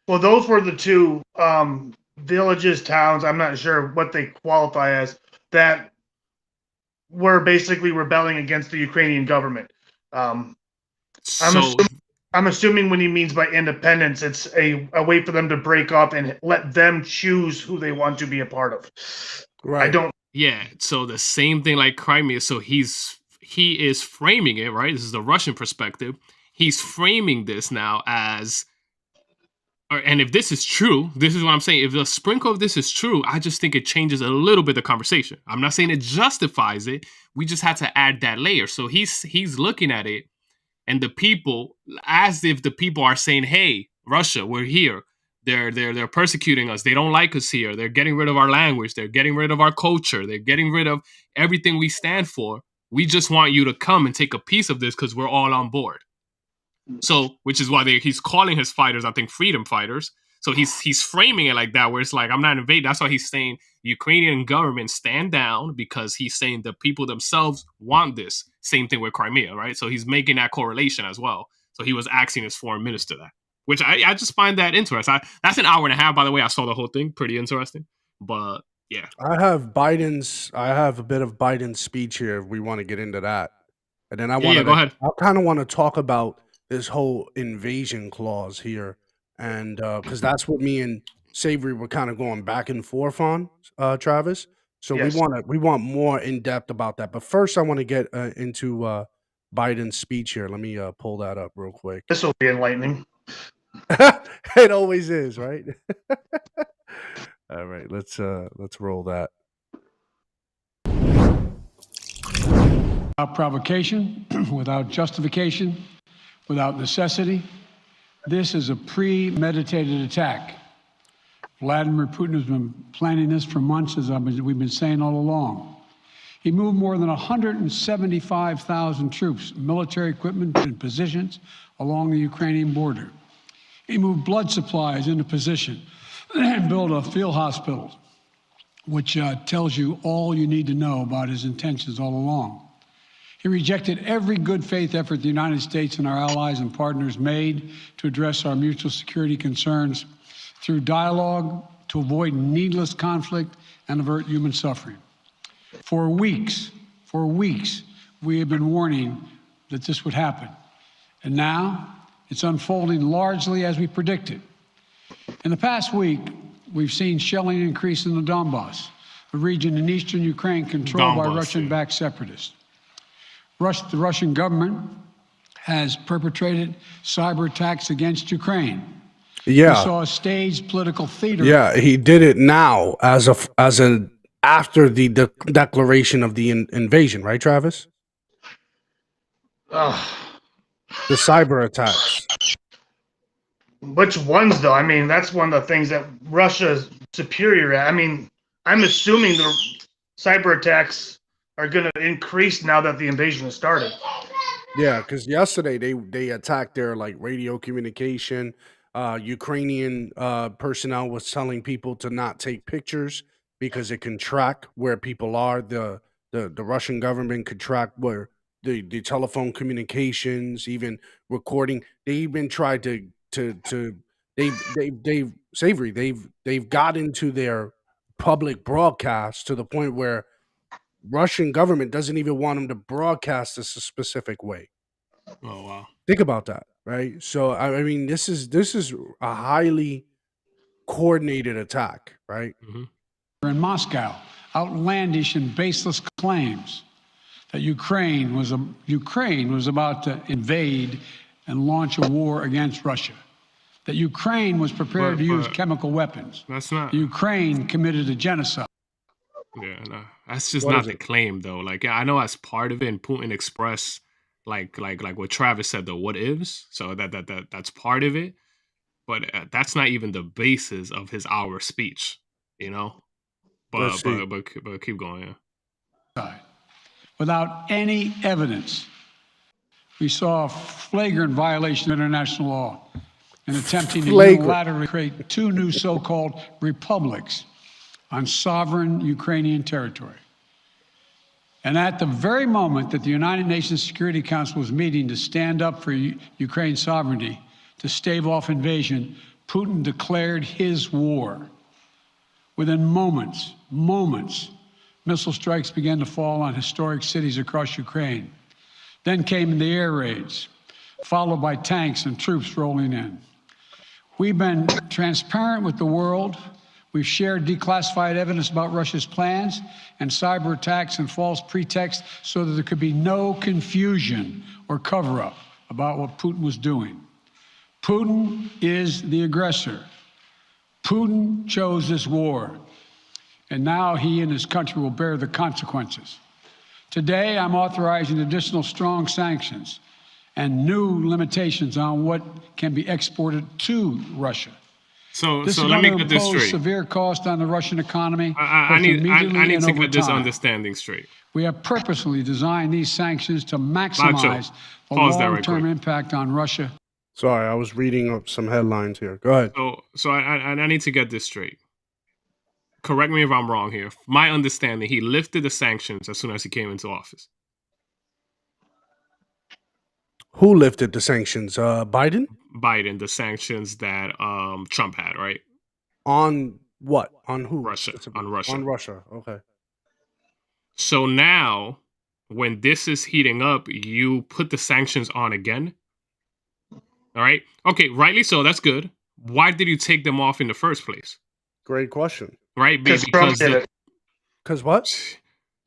Well, those were the two villages, towns, I'm not sure what they qualify as, that were basically rebelling against the Ukrainian government. I'm assuming when he means by independence, it's a way for them to break up and let them choose who they want to be a part of. Right. Yeah, so the same thing like Crimea. So he is framing it, right? This is the Russian perspective. He's framing this now as, and if this is true, this is what I'm saying. If the sprinkle of this is true, I just think it changes a little bit the conversation. I'm not saying it justifies it. We just had to add that layer. So he's looking at it, and the people, as if the people are saying, "Hey, Russia, we're here. They're persecuting us. They don't like us here. They're getting rid of our language. They're getting rid of our culture. They're getting rid of everything we stand for. We just want you to come and take a piece of this because we're all on board." So, which is why he's calling his fighters, I think, freedom fighters. So he's framing it like that, where it's like, I'm not invading. That's why he's saying Ukrainian government stand down, because he's saying the people themselves want this. Same thing with Crimea, right? So he's making that correlation as well. So he was asking his foreign minister that, which I just find that interesting. That's an hour and a half, by the way. I saw the whole thing. Pretty interesting. But yeah. I have a bit of Biden's speech here if we want to get into that. And then go ahead. I kind of want to talk about this whole invasion clause here. And because that's what me and Savory were kind of going back and forth on, Travis. So yes, we want more in depth about that. But first, I want to get into Biden's speech here. Let me pull that up real quick. This will be enlightening. It always is, right? All right, let's roll that. Without provocation, without justification, without necessity. This is a premeditated attack. Vladimir Putin has been planning this for months, as we've been saying all along. He moved more than 175,000 troops, military equipment, and positions along the Ukrainian border. He moved blood supplies into position and built a field hospital, which tells you all you need to know about his intentions all along. He rejected every good faith effort the United States and our allies and partners made to address our mutual security concerns through dialogue to avoid needless conflict and avert human suffering. For weeks, we have been warning that this would happen. And now It's unfolding largely as we predicted. In the past week, we've seen shelling increase in the Donbass, a region in eastern Ukraine controlled by Russian-backed separatists. The Russian government has perpetrated cyber attacks against Ukraine. Yeah. We saw a staged political theater. Yeah, he did it now after the declaration of the invasion, right, Travis? Ugh. The cyber attacks. Which ones, though? I mean, that's one of the things that Russia's superior at. I mean, I'm assuming the cyber attacks are going to increase now that the invasion has started. Yeah, because yesterday they attacked their like radio communication. Ukrainian personnel was telling people to not take pictures because it can track where people are. The Russian government could track where the telephone communications, even recording. They even tried to they've Savory. They've got into their public broadcast to the point where Russian government doesn't even want them to broadcast this a specific way. Oh wow! Think about that, right? So I mean, this is a highly coordinated attack, right? In Moscow, outlandish and baseless claims that Ukraine was about to invade and launch a war against Russia. That Ukraine was prepared to use chemical weapons. That's not. Ukraine committed a genocide. Yeah, no, that's just not the claim, though. Like, I know as part of it, and Putin expressed like what Travis said, the what ifs. So that's part of it, but that's not even the basis of his hour speech, you know. But keep going. Yeah. Without any evidence, we saw a flagrant violation of international law in attempting to unilaterally create two new so-called republics on sovereign Ukrainian territory. And at the very moment that the United Nations Security Council was meeting to stand up for Ukraine's sovereignty, to stave off invasion, Putin declared his war. Within moments, missile strikes began to fall on historic cities across Ukraine. Then came the air raids, followed by tanks and troops rolling in. We've been transparent with the world. We've shared declassified evidence about Russia's plans and cyber attacks and false pretexts so that there could be no confusion or cover-up about what Putin was doing. Putin is the aggressor. Putin chose this war, and now he and his country will bear the consequences. Today, I'm authorizing additional strong sanctions and new limitations on what can be exported to Russia. So This is let me going to get this impose straight. severe cost on the Russian economy. I both need immediately and to over get this time. understanding straight. We have purposely designed these sanctions to maximize the Pause that right long-term quick. impact on Russia. Sorry, I was reading up some headlines here. Go ahead. So I need to get this straight. Correct me if I'm wrong here. My understanding, he lifted the sanctions as soon as he came into office. Who lifted the sanctions? Biden? Biden, the sanctions that Trump had, right? On what? On who? Russia. On Russia. On Russia. Okay. So now, when this is heating up, you put the sanctions on again. All right. Okay, rightly so. That's good. Why did you take them off in the first place? Great question. Right? Because Trump did it. Because what?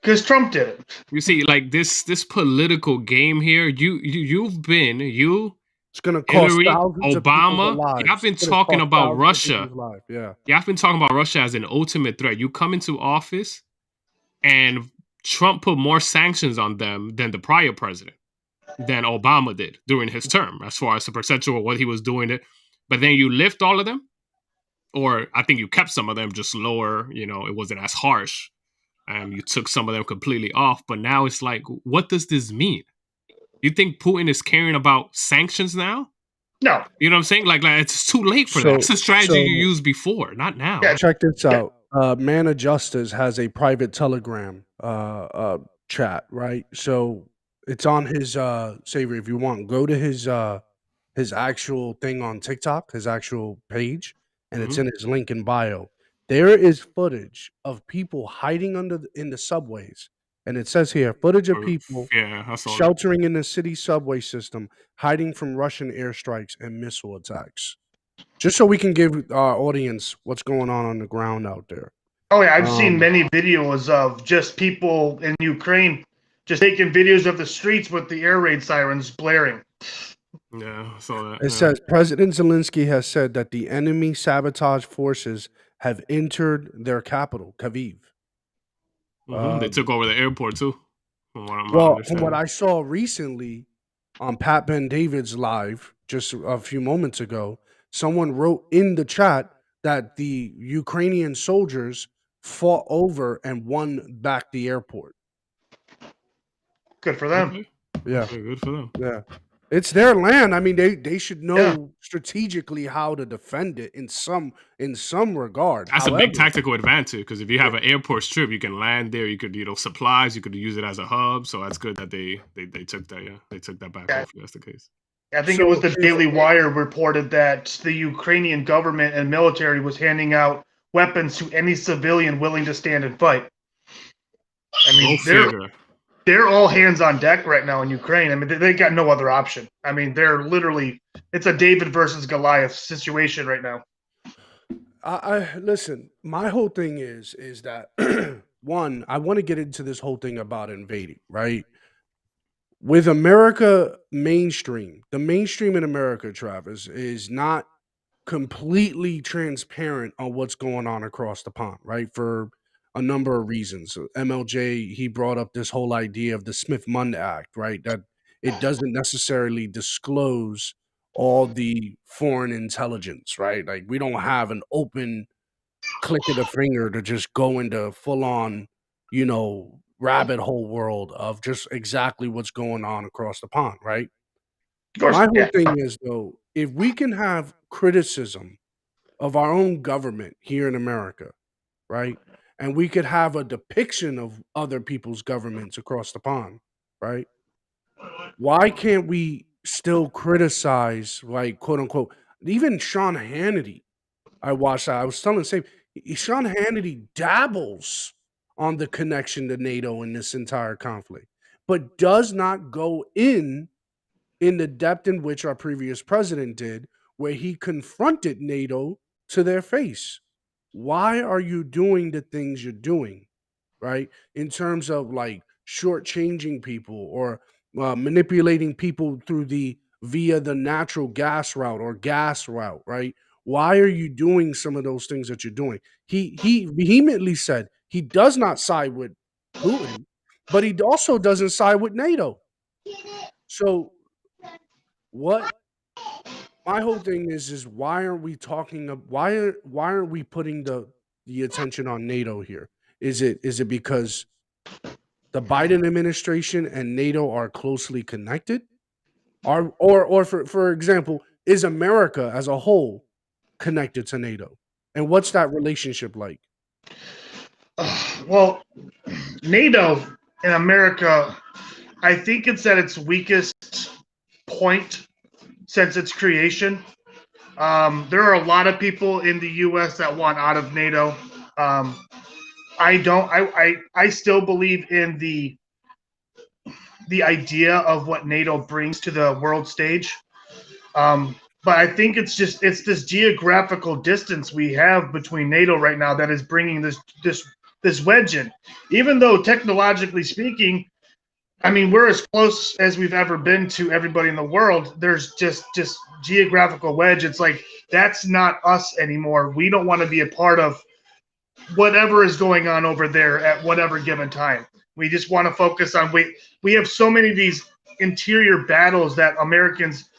Because Trump did it. You see, like this political game here. You've been It's gonna cost Hillary, thousands of people's Obama. lives. Y'all been It's gonna talking cost about thousands of Russia. people's lives. Yeah. Y'all been talking about Russia as an ultimate threat. You come into office, and Trump put more sanctions on them than the prior president, than Obama did during his term, as far as the percentage of what he was doing it. But then you lift all of them, or I think you kept some of them just lower. You know, it wasn't as harsh. You took some of them completely off. But now it's like, what does this mean? You think Putin is caring about sanctions now? No. You know what I'm saying? Like it's too late for that. It's a strategy you used before, not now. Yeah. Check this out. Man of Justice has a private Telegram chat, right? So it's on his Savory. If you want, go to his actual thing on TikTok, his actual page, and it's in his link in bio. There is footage of people hiding in the subways And it says here, footage of Or- people Yeah, I saw that. sheltering in the city subway system, hiding from Russian airstrikes and missile attacks. Just so we can give our audience what's going on the ground out there. Oh yeah, I've seen many videos of just people in Ukraine just taking videos of the streets with the air raid sirens blaring. Yeah, I saw that. It Yeah. says President Zelensky has said that the enemy sabotage forces have entered their capital, Kyiv. They took over the airport too, from what I'm Well, from what understanding. I saw recently on Pat Ben David's live just a few moments ago, someone wrote in the chat that the Ukrainian soldiers fought over and won back the airport. Good for them. Okay. Yeah. Okay, good for them. Yeah. It's their land. I mean, they should know Yeah. strategically how to defend it in some regard. That's a However, big tactical advantage because if you have an airport strip, you can land there. You could, supplies. You could use it as a hub. So that's good that they took that. Yeah, they took that back. Yeah. Hopefully that's the case. I think So it was the if- Daily Wire reported that the Ukrainian government and military was handing out weapons to any civilian willing to stand and fight. I mean, Go figure. they're all hands on deck right now in Ukraine. I mean, they got no other option. I mean, they're literally, it's a David versus Goliath situation right now. I listen. My whole thing is that one, I want to get into this whole thing about invading, right? With America mainstream, the mainstream in America, Travis, is not completely transparent on what's going on across the pond, right? For a number of reasons. So MLJ, he brought up this whole idea of the Smith-Mundt Act, right? That it doesn't necessarily disclose all the foreign intelligence, right? Like we don't have an open click of the finger to just go into full on, rabbit hole world of just exactly what's going on across the pond, right? Of course, My whole yeah. thing is though, if we can have criticism of our own government here in America, right? And we could have a depiction of other people's governments across the pond, right? Why can't we still criticize, like, quote unquote, even Sean Hannity? I watched that. I was telling the same. Sean Hannity dabbles on the connection to NATO in this entire conflict, but does not go in the depth in which our previous president did, where he confronted NATO to their face. Why are you doing the things you're doing, right? In terms of like shortchanging people or manipulating people via the natural gas route or gas route, right? Why are you doing some of those things that you're doing? He vehemently said he does not side with Putin, but he also doesn't side with NATO. So what my whole thing is why aren't we talking of why aren't we putting the attention on NATO here? Is it because the Biden administration and NATO are closely connected? Or for example, is America as a whole connected to NATO? And what's that relationship like? Well, NATO in America, I think it's at its weakest point since its creation. There are a lot of people in the U.S. that want out of NATO. I don't. I still believe in the idea of what NATO brings to the world stage. But I think it's this geographical distance we have between NATO right now that is bringing this wedge in. Even though technologically speaking, I mean, we're as close as we've ever been to everybody in the world. There's just geographical wedge. It's like that's not us anymore. We don't want to be a part of whatever is going on over there at whatever given time. We just want to focus on we have so many of these interior battles that Americans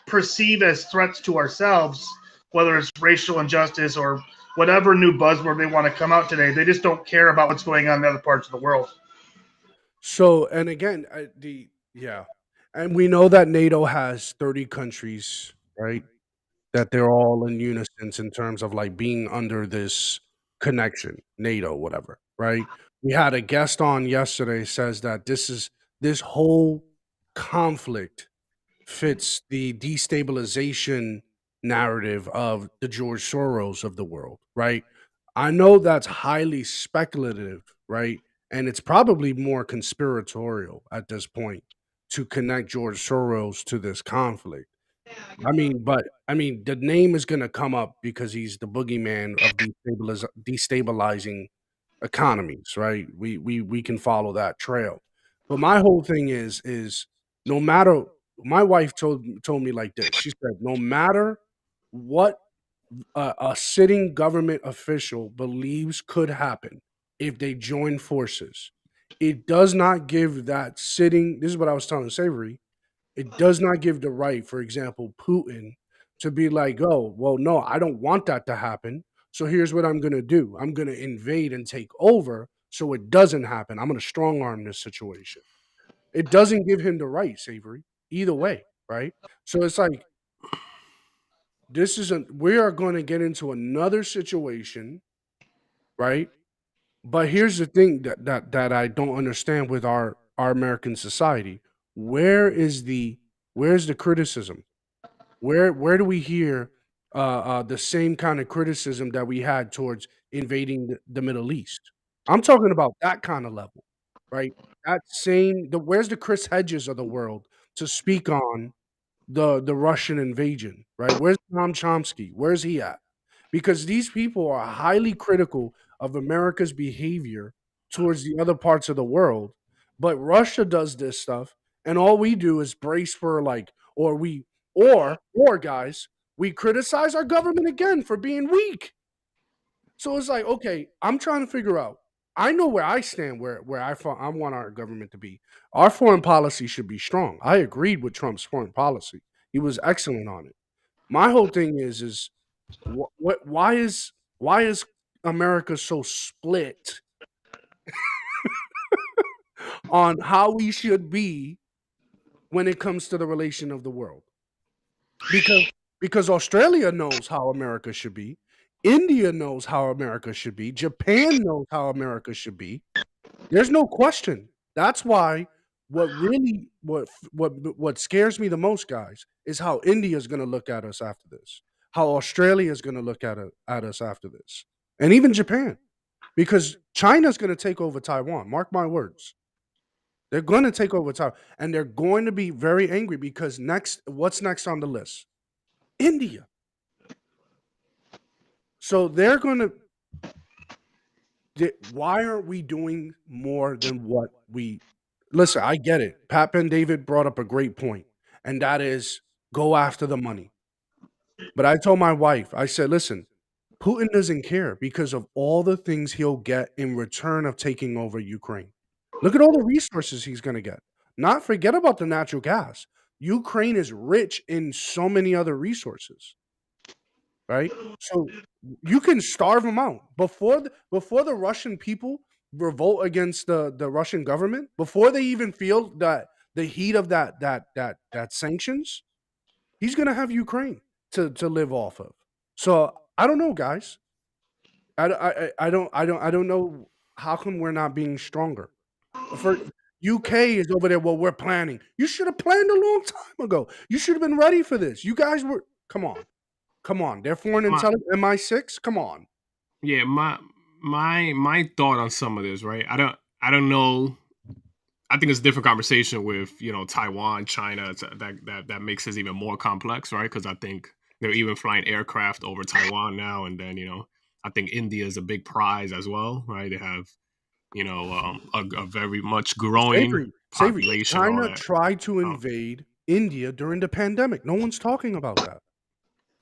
perceive as threats to ourselves, whether it's racial injustice or whatever new buzzword they want to come out today. They just don't care about what's going on in other parts of the world. So, and again, and we know that NATO has 30 countries, right? That they're all in unison in terms of like being under this connection, NATO, whatever, right? We had a guest on yesterday says that this whole conflict fits the destabilization narrative of the George Soros of the world, right? I know that's highly speculative, right? and it's probably more conspiratorial at this point to connect George Soros to this conflict. The name is gonna come up because he's the boogeyman of destabilizing economies, right? We can follow that trail. But my whole thing is no matter my wife told me like this. She said, no matter what a sitting government official believes could happen if they join forces, it does not give that sitting. This is what I was telling Savory. It does not give the right, for example, Putin to be like, oh, well, no, I don't want that to happen. So here's what I'm going to do. I'm going to invade and take over so it doesn't happen. I'm going to strong arm this situation. It doesn't give him the right, Savory, either way, right? So it's like, we are going to get into another situation, right? But here's the thing that I don't understand with our American society. Where's the criticism? Where do we hear the same kind of criticism that we had towards invading the Middle East? I'm talking about that kind of level, right? Where's the Chris Hedges of the world to speak on the Russian invasion, right? Where's Noam Chomsky? Where's he at? Because these people are highly critical of America's behavior towards the other parts of the world, but Russia does this stuff, and all we do is brace for like, or guys, we criticize our government again for being weak. So it's like, okay, I'm trying to figure out. I know where I stand, where I want our government to be. Our foreign policy should be strong. I agreed with Trump's foreign policy. He was excellent on it. My whole thing is why is America so split on how we should be when it comes to the relation of the world? Because Australia knows how America should be, India knows how America should be, Japan knows how America should be. There's no question. That's why what scares me the most, guys, is how India is going to look at us after this. How Australia is going to look at us after this. And even Japan. Because China's going to take over Taiwan. Mark my words. They're going to take over Taiwan. And they're going to be very angry because what's next on the list? India. So they're going to. Why aren't we doing more than what we. Listen, I get it. Pat Ben David brought up a great point, and that is go after the money. But I told my wife, I said, listen, Putin doesn't care because of all the things he'll get in return of taking over Ukraine. Look at all the resources he's going to get. Not forget about the natural gas. Ukraine is rich in so many other resources, right? So you can starve them out before the Russian people revolt against the Russian government, before they even feel that the heat of that sanctions. He's going to have Ukraine to live off of. So I don't know, guys. I don't know how come we're not being stronger. For UK is over there. Well, we're planning. You should have planned a long time ago. You should have been ready for this. You guys were. Come on. They're foreign intelligence. MI6. Come on. Yeah, my thought on some of this, right? I don't know. I think it's a different conversation with Taiwan, China. That makes this even more complex, right? Because I think they're even flying aircraft over Taiwan now, and then I think India is a big prize as well, right? They have a very much growing population. China tried to invade India during the pandemic. No one's talking about that.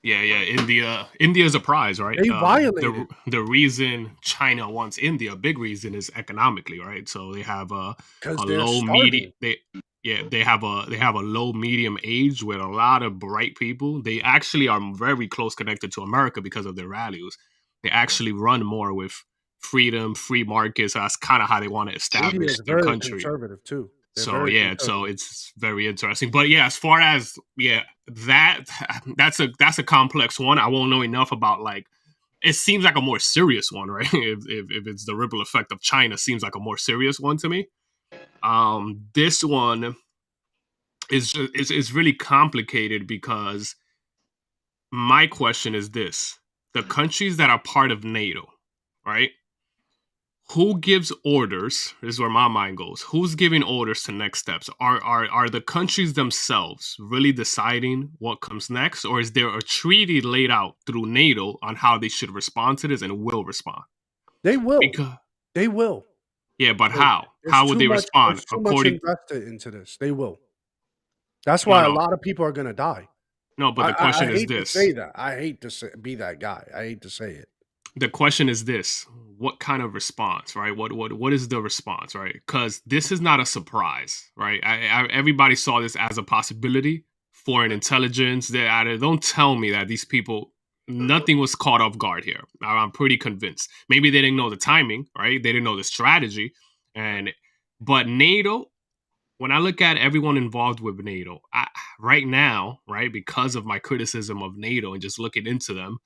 Yeah. India is a prize, right? They violated. The reason China wants India, a big reason, is economically, right? So they have a low medium. They have a low medium age with a lot of bright people. They actually are very close connected to America because of their values. They actually run more with freedom, free markets. That's kind of how they want to establish their country. Conservative too. So it's very interesting. But yeah, as far as that's a complex one. I won't know enough about it seems like a more serious one, right? if it's the ripple effect of China, seems like a more serious one to me. This one is really complicated because my question is this: the countries that are part of NATO, right? who gives orders is where my mind goes. Who's giving orders to next steps? Are the countries themselves really deciding what comes next, or is there a treaty laid out through NATO on how they should respond to this and will respond? They will. Because They will. yeah, but There's how? How would they respond? There's too much According invested into this. They will. That's no, why a no, lot of people are gonna die. no. But the question I is hate to this: say that. I hate to be that guy. I hate to say it. the question is this: what kind of response, right? What is the response, right? Because this is not a surprise, right? Everybody saw this as a possibility. Foreign intelligence. Don't tell me that these people, nothing was caught off guard here. I'm pretty convinced. Maybe they didn't know the timing, right? They didn't know the strategy, but NATO. When I look at everyone involved with NATO, right now, right, because of my criticism of NATO and just looking into them,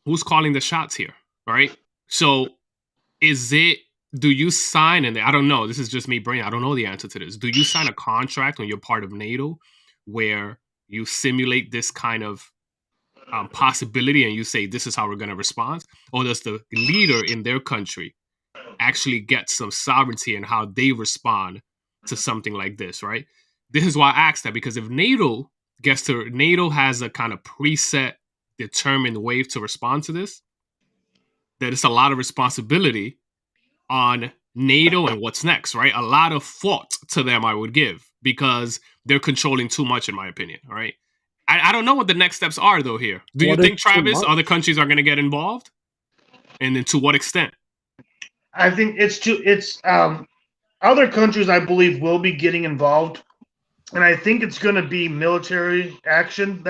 who's calling the shots here, right? So do you sign, and I don't know, this is just me brain, I don't know the answer to this. Do you sign a contract when you're part of NATO where you simulate this kind of possibility and you say, this is how we're going to respond? Or does the leader in their country actually get some sovereignty in how they respond to something like this, right? This is why I asked that, because if NATO has a kind of preset, determined wave to respond to this, that it's a lot of responsibility on NATO and what's next, right? A lot of fault to them, I would give, because they're controlling too much, in my opinion, all right? I don't know what the next steps are, though, here. Do you think, Travis, other countries are going to get involved? And then to what extent? I think other countries, I believe, will be getting involved. And I think it's going to be military action.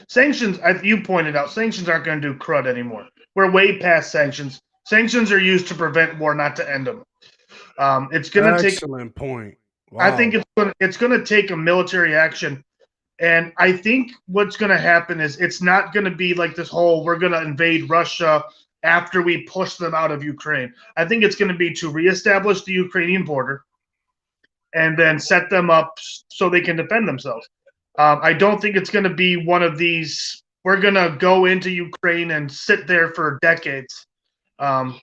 Sanctions, you pointed out, sanctions aren't going to do crud anymore. We're way past sanctions. Sanctions are used to prevent war, not to end them. It's going to take. Excellent point. Wow. I think it's going to take a military action. And I think what's going to happen is it's not going to be like this whole, we're going to invade Russia after we push them out of Ukraine. I think it's going to be to reestablish the Ukrainian border and then set them up so they can defend themselves. I don't think it's going to be one of these, we're going to go into Ukraine and sit there for decades. But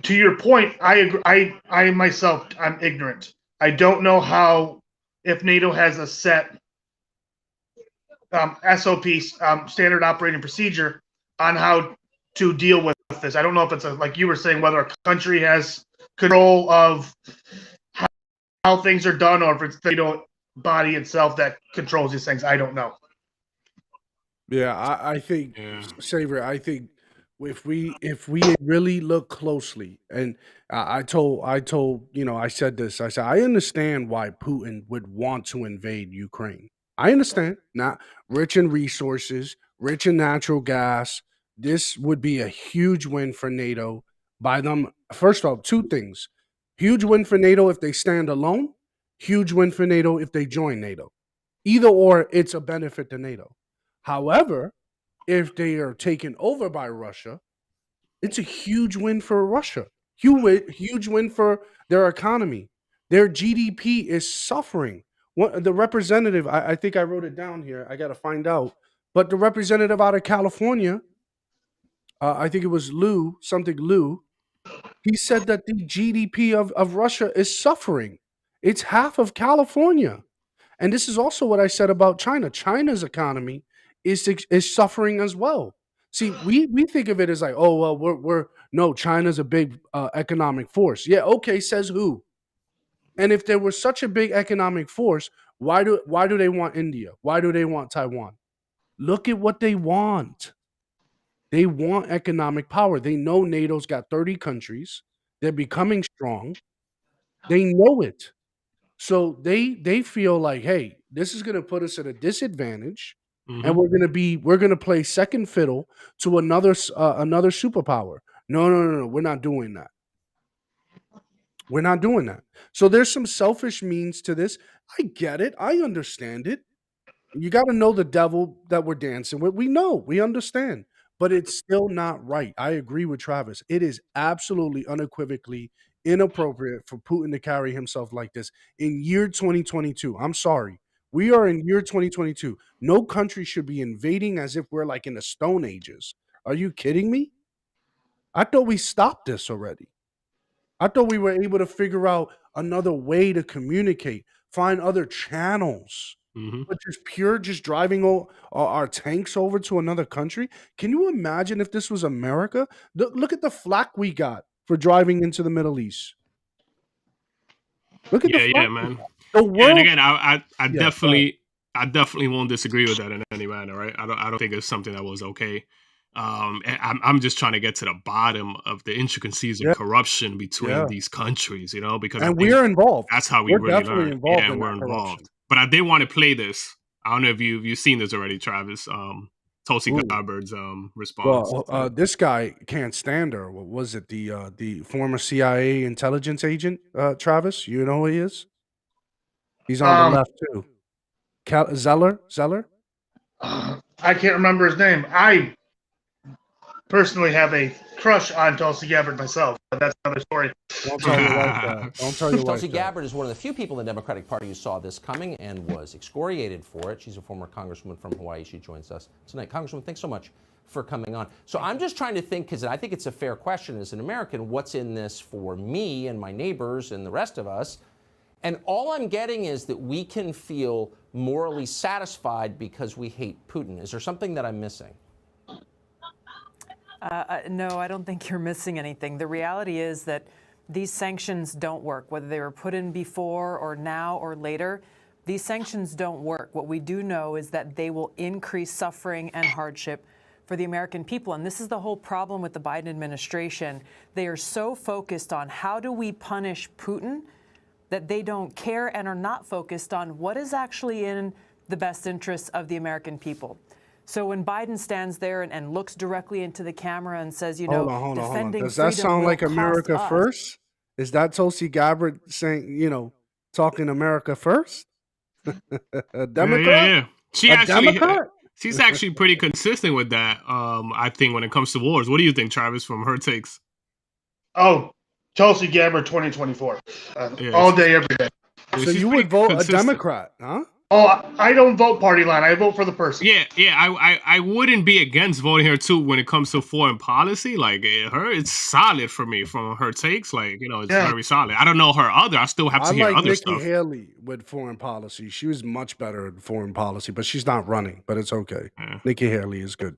to your point, I agree. I myself, I'm ignorant. I don't know if NATO has a set SOP, standard operating procedure, on how to deal with this. I don't know if it's like you were saying, whether a country has control of how things are done, or if it's the NATO body itself that controls these things. I don't know. Yeah, I think, Saver, I think if we really look closely, and I said this, I said, I understand why Putin would want to invade Ukraine. I understand, not rich in resources, rich in natural gas. This would be a huge win for NATO by them. First off, two things. Huge win for NATO if they stand alone. Huge win for NATO if they join NATO. Either or, it's a benefit to NATO. However, if they are taken over by Russia, it's a huge win for Russia. Huge win for their economy. Their GDP is suffering. The representative, I think I wrote it down here. I got to find out. But the representative out of California, I think it was Lou, he said that the GDP of Russia is suffering. It's half of California. And this is also what I said about China. China's economy is suffering as well. See, we think of it as like, oh, well, no, China's a big economic force. Yeah, okay, says who? And if there was such a big economic force, why do they want India? Why do they want Taiwan? Look at what they want. They want economic power. They know NATO's got 30 countries. They're becoming strong. They know it. So they feel like, hey, this is going to put us at a disadvantage, and we're going to play second fiddle to another superpower. No, we're not doing that. We're not doing that. So there's some selfish means to this. I get it. I understand it. You got to know the devil that we're dancing with. We know. We understand. But it's still not right. I agree with Travis. It is absolutely unequivocally inappropriate for Putin to carry himself like this in year 2022. I'm sorry. We are in year 2022. No country should be invading as if we're like in the Stone Ages. Are you kidding me? I thought we stopped this already. I thought we were able to figure out another way to communicate, find other channels. Mhm. But just driving our tanks over to another country. Can you imagine if this was America? Look at the flack we got for driving into the Middle East. Look at the Yeah, flack. man. The Yeah, and world. again, I Yeah, go ahead. definitely won't disagree with that in any manner, right? I don't think it's something that was okay. And I'm just trying to get to the bottom of the intricacies and Yeah, corruption between yeah. these countries, you know, because I And think we're involved. that's how we We're really definitely learn. Yeah, involved in and we're that corruption. involved. But I did want to play this. I don't know if you've seen this already, Travis. Tulsi Ooh. Gabbard's response. Well, this guy can't stand her. What was it? The former CIA intelligence agent, Travis. You know who he is? He's on the Um, left too. Zeller. I can't remember his name. I personally have a crush on Tulsi Gabbard myself, but that's another story. Don't tell your wife that. Don't tell your wife Tulsi that. Gabbard is one of the few people in the Democratic Party who saw this coming and was excoriated for it. She's a former congresswoman from Hawaii. She joins us tonight. Congresswoman, thanks so much for coming on. So I'm just trying to think, because I think it's a fair question as an American, what's in this for me and my neighbors and the rest of us? And all I'm getting is that we can feel morally satisfied because we hate Putin. Is there something that I'm missing? No, I don't think you're missing anything. The reality is that these sanctions don't work, whether they were put in before or now or later. These sanctions don't work. What we do know is that they will increase suffering and hardship for the American people. And this is the whole problem with the Biden administration. They are so focused on how do we punish Putin that they don't care and are not focused on what is actually in the best interests of the American people. So when Biden stands there and looks directly into the camera and says, Hold on. defending Does that freedom sound will like cost America us. first? Is that Tulsi Gabbard saying, talking America first? A Democrat? Yeah. She's actually pretty consistent with that. I think when it comes to wars. What do you think, Travis, from her takes? Oh, Tulsi Gabbard 2024. Yeah, All day, every day. So she's you pretty would vote consistent. a Democrat, huh? Oh, I don't vote party line. I vote for the person. Yeah. I wouldn't be against voting her too when it comes to foreign policy. Like it's solid for me from her takes. Like it's very solid. I don't know her other. I still have to hear like other Nikki stuff. Haley with foreign policy. She was much better at foreign policy, but she's not running. But it's okay. Yeah. Nikki Haley is good.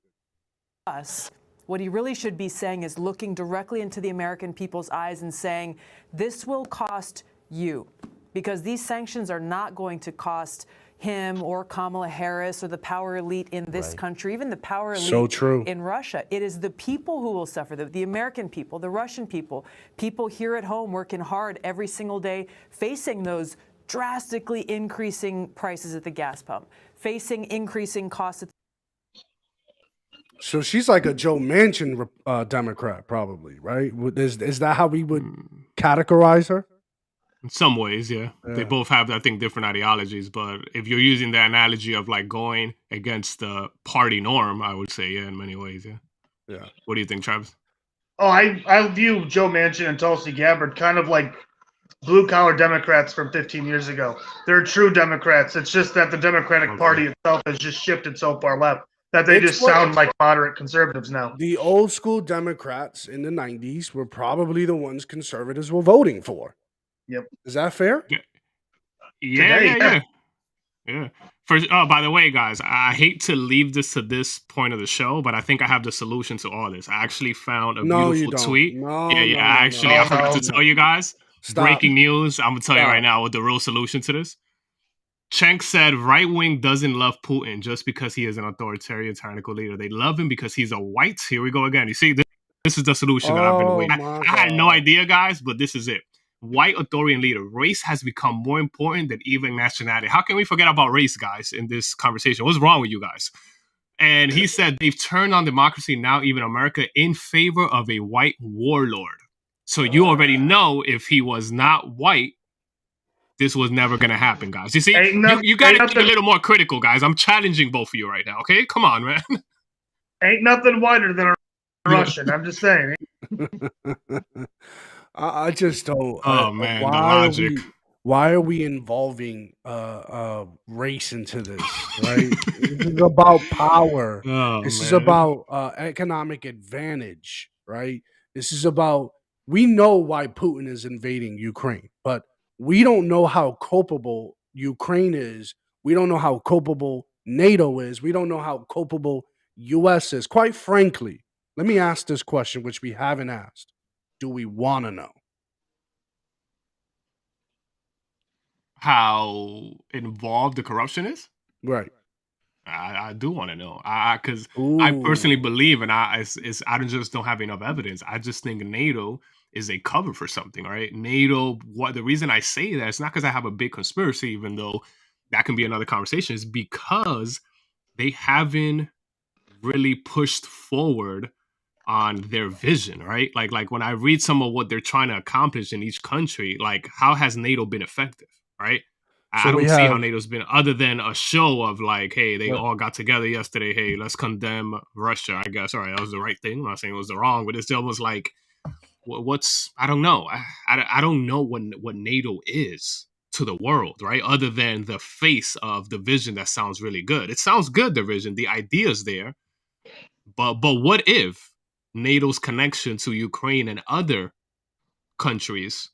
Us. What he really should be saying is looking directly into the American people's eyes and saying, this will cost you, because these sanctions are not going to cost him or Kamala Harris or the power elite in this country, even the power elite in Russia. It is the people who will suffer, the American people, the Russian people, people here at home working hard every single day, facing those drastically increasing prices at the gas pump, facing increasing costs. So she's like a Joe Manchin Democrat, probably, right? Is that how we would categorize her? In some ways, yeah. They both have, I think, different ideologies. But if you're using the analogy of like going against the party norm, I would say, yeah, in many ways, yeah. Yeah. What do you think, Travis? Oh, I view Joe Manchin and Tulsi Gabbard kind of like blue-collar Democrats from 15 years ago. They're true Democrats. It's just that the Democratic Party itself has just shifted so far left that they just sound like moderate conservatives now. The old school Democrats in the 90s were probably the ones conservatives were voting for. Yep. Is that fair? Yeah. By the way, guys, I hate to leave this to this point of the show, but I think I have the solution to all this. I actually found a beautiful tweet. I forgot to tell you guys. Stop. Breaking news. I'm gonna tell you right now what the real solution to this. Cenk said right wing doesn't love Putin just because he is an authoritarian, tyrannical leader. They love him because he's a white. Here we go again. You see, this is the solution that I've been waiting. I had no idea, guys, but this is it. White authoritarian leader. Race has become more important than even nationality. How can we forget about race, guys, in this conversation? What's wrong with you guys? And he said they've turned on democracy, now even America, in favor of a white warlord. So you already know if he was not white, this was never going to happen, guys. You see, you got to be a little more critical, guys. I'm challenging both of you right now, okay? Come on, man. Ain't nothing whiter than a Russian. I'm just saying. I just don't. Oh man, the logic. Why are we involving race into this? Right? This is about power. This is about economic advantage. Right? This is about, we know why Putin is invading Ukraine, but we don't know how culpable Ukraine is. We don't know how culpable NATO is. We don't know how culpable US is. Quite frankly, let me ask this question, which we haven't asked. Do we want to know? How involved the corruption is? Right. I do want to know. Because I Ooh. personally believe, and I just don't have enough evidence. I just think NATO is a cover for something, right? NATO. What the reason I say that, it's not because I have a big conspiracy, even though that can be another conversation. Is because they haven't really pushed forward on their vision, right? Like when I read some of what they're trying to accomplish in each country, like how has NATO been effective, right? I So we don't see how have, NATO's been, other than a show of like, hey, they what- all got together yesterday. Hey, let's condemn Russia. I guess, all right, that was the right thing. I'm not saying it was the wrong, but it's almost like, what's, I don't know. I don't know what NATO is to the world, right? Other than the face of the vision that sounds really good. It sounds good, the vision, the idea's there. But what if NATO's connection to Ukraine and other countries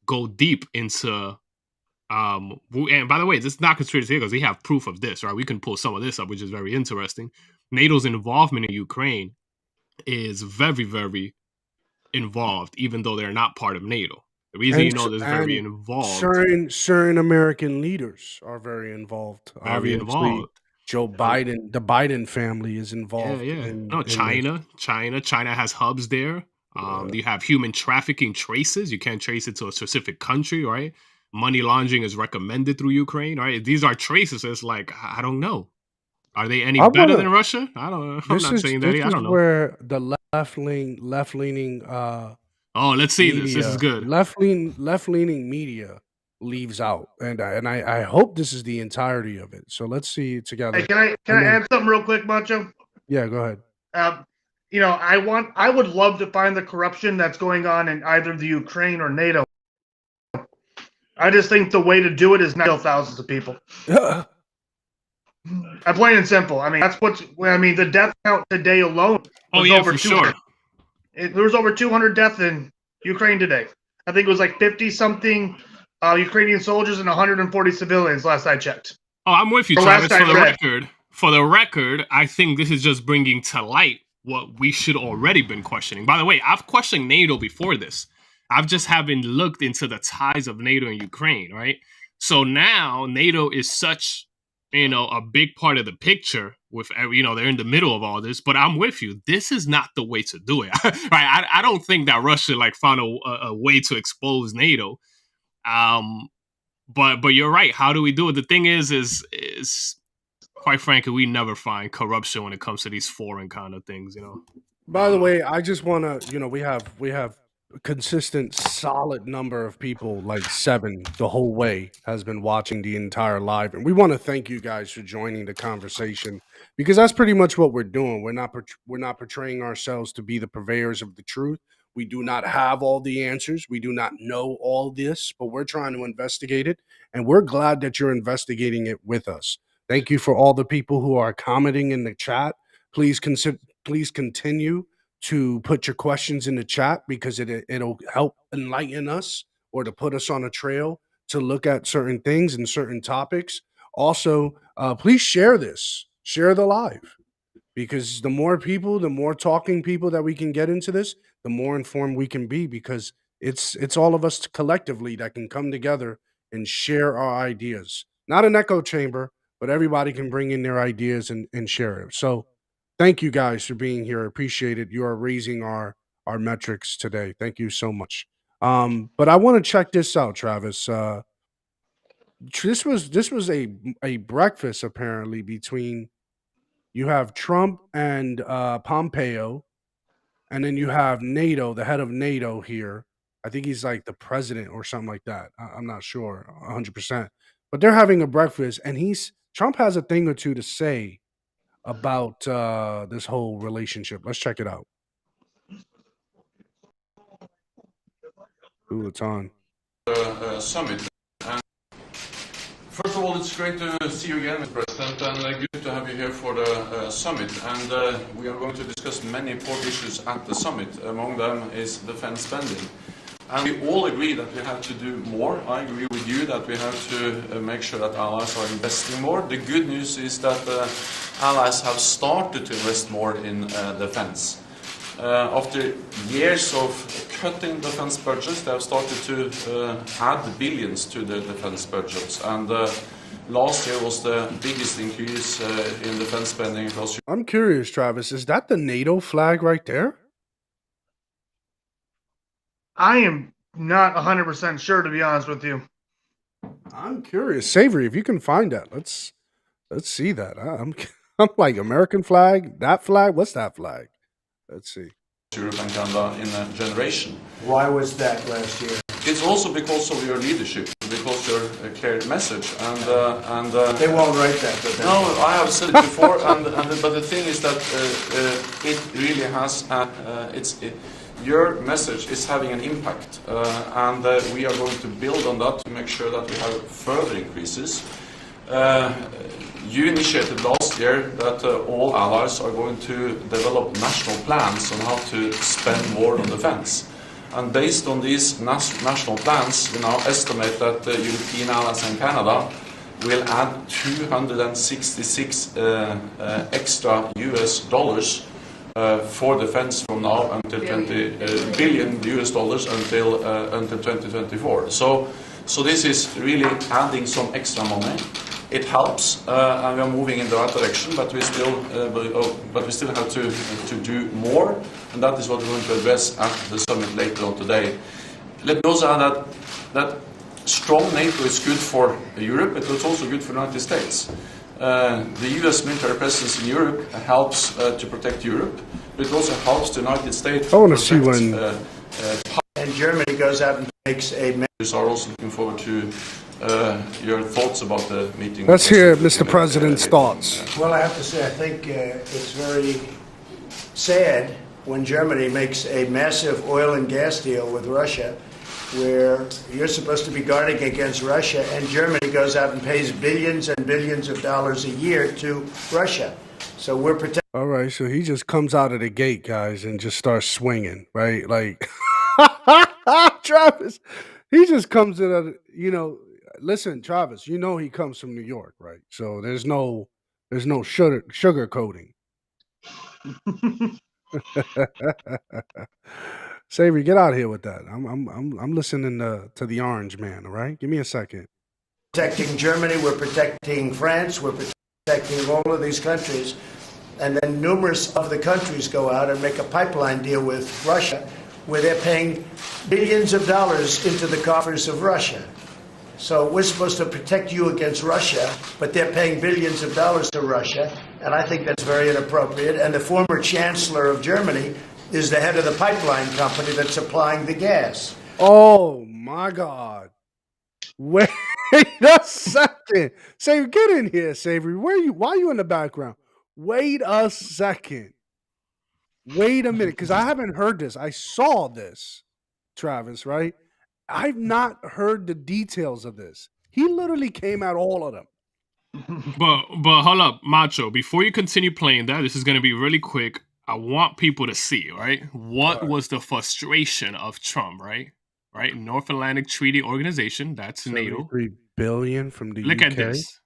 go deep into and by the way, this is not conspiracy because we have proof of this, right? We can pull some of this up, which is very interesting. NATO's involvement in Ukraine is very, very involved, even though they're not part of NATO. The reason and you know this is very and involved, certain American leaders are very involved. very Obviously, involved. Joe Biden, the Biden family is Yeah, involved yeah. in No, this. China has hubs there. You have human trafficking traces. You can't trace it to a specific country, right? Money laundering is recommended through Ukraine, right? These are traces. It's like, I don't know. Are they any I better wanna. than Russia? I don't. I'm not saying that. I don't know. Where the left leaning Oh, let's see this. This is media, good. left leaning media leaves out, and I hope this is the entirety of it. So let's see it together. Hey, can I And then- add something real quick, Macho? Yeah, go ahead. I would love to find the corruption that's going on in either the Ukraine or NATO. I just think the way to do it is not kill thousands of people. Plain and simple. I mean, the death count today alone was over for 200. sure. There was over 200 deaths in Ukraine today. I think it was like 50-something Ukrainian soldiers and 140 civilians last I checked. Oh, I'm with you, Travis. For the record, I think this is just bringing to light what we should already been questioning. By the way, I've questioned NATO before this. I've just haven't looked into the ties of NATO and Ukraine, right? So now NATO is such, a big part of the picture with, they're in the middle of all this, but I'm with you. This is not the way to do it, right? I don't think that Russia found a way to expose NATO. But you're right. How do we do it? The thing is quite frankly, we never find corruption when it comes to these foreign kind of things, By the way, I just want to, we have a consistent, solid number of people, like 7 the whole way, has been watching the entire live, and we want to thank you guys for joining the conversation, because that's pretty much what we're doing. We're not portraying ourselves to be the purveyors of the truth. We do not have all the answers. We do not know all this, but we're trying to investigate it, and we're glad that you're investigating it with us. Thank you for all the people who are commenting in the chat. Please continue to put your questions in the chat, because it'll help enlighten us, or to put us on a trail to look at certain things and certain topics. Also, please share the live, because the more people, the more talking people that we can get into this, the more informed we can be, because it's all of us collectively that can come together and share our ideas. Not an echo chamber, but everybody can bring in their ideas and share it. So thank you guys for being here. I appreciate it. You are raising our metrics today. Thank you so much. But I want to check this out, Travis. This was a breakfast, apparently, between, you have Trump and Pompeo, and then you have NATO, the head of NATO here. I think he's like the president or something like that. I'm not sure 100%. But they're having a breakfast, and Trump has a thing or two to say about this whole relationship. Let's check it out. Ooh, it's on. Summit. And First of all, it's great to see you again, Mr. President, and good to have you here for the summit. And we are going to discuss many important issues at the summit. Among them is defense spending. And we all agree that we have to do more. I agree with you that we have to make sure that allies are investing more. The good news is that allies have started to invest more in defense. After years of cutting defense budgets, they have started to add billions to the defense budgets. And last year was the biggest increase in defense spending across Europe. I'm curious, Travis, is that the NATO flag right there? I am not 100% sure, to be honest with you. I'm curious. Savory, if you can find that, let's see that. I'm like, American flag, that flag, what's that flag? Let's see. Europe and Canada in a generation. Why was that last year? It's also because of your leadership, because your clear message, and They won't write that. But no, I have said it before, but the thing is that it really has. Your message is having an impact, and we are going to build on that to make sure that we have further increases. You initiated last year that all allies are going to develop national plans on how to spend more on defense. And based on these national plans, we now estimate that the European allies and Canada will add 266 extra US dollars for defense from now until billion US dollars until 2024. So this is really adding some extra money. It helps, and we are moving in the right direction, but we still have to do more, and that is what we're going to address at the summit later on today. Let me also add that strong NATO is good for Europe, but it's also good for the United States. The US military presence in Europe helps to protect Europe, but it also helps the United States. I want to see when. And Germany goes out and makes a. We are also looking forward to your thoughts about the meeting. Let's hear Mr. President's thoughts. Well, I have to say, I think it's very sad when Germany makes a massive oil and gas deal with Russia, where you're supposed to be guarding against Russia, and Germany goes out and pays billions and billions of dollars a year to Russia. So we're protecting. All right, so he just comes out of the gate, guys, and just starts swinging, right? Like, Travis, he just comes in, listen, Travis, you know he comes from New York, right? So there's no sugar coating. Savory, get out of here with that. I'm listening to the Orange Man. All right, give me a second. Protecting Germany, we're protecting France, we're protecting all of these countries, and then numerous of the countries go out and make a pipeline deal with Russia, where they're paying billions of dollars into the coffers of Russia. So we're supposed to protect you against Russia, but they're paying billions of dollars to Russia, and I think that's very inappropriate. And the former chancellor of Germany is the head of the pipeline company that's supplying the gas. Oh my God! Wait a second, Savory, get in here, Savory. Where are you? Why are you in the background? Wait a second. Wait a minute, because I haven't heard this. I saw this, Travis, right? I've not heard the details of this. He literally came at all of them. But hold up, Macho. Before you continue playing that, this is going to be really quick. I want people to see, right? What was the frustration of Trump, right? North Atlantic Treaty Organization, that's NATO. $3 billion from the UK. Look at this.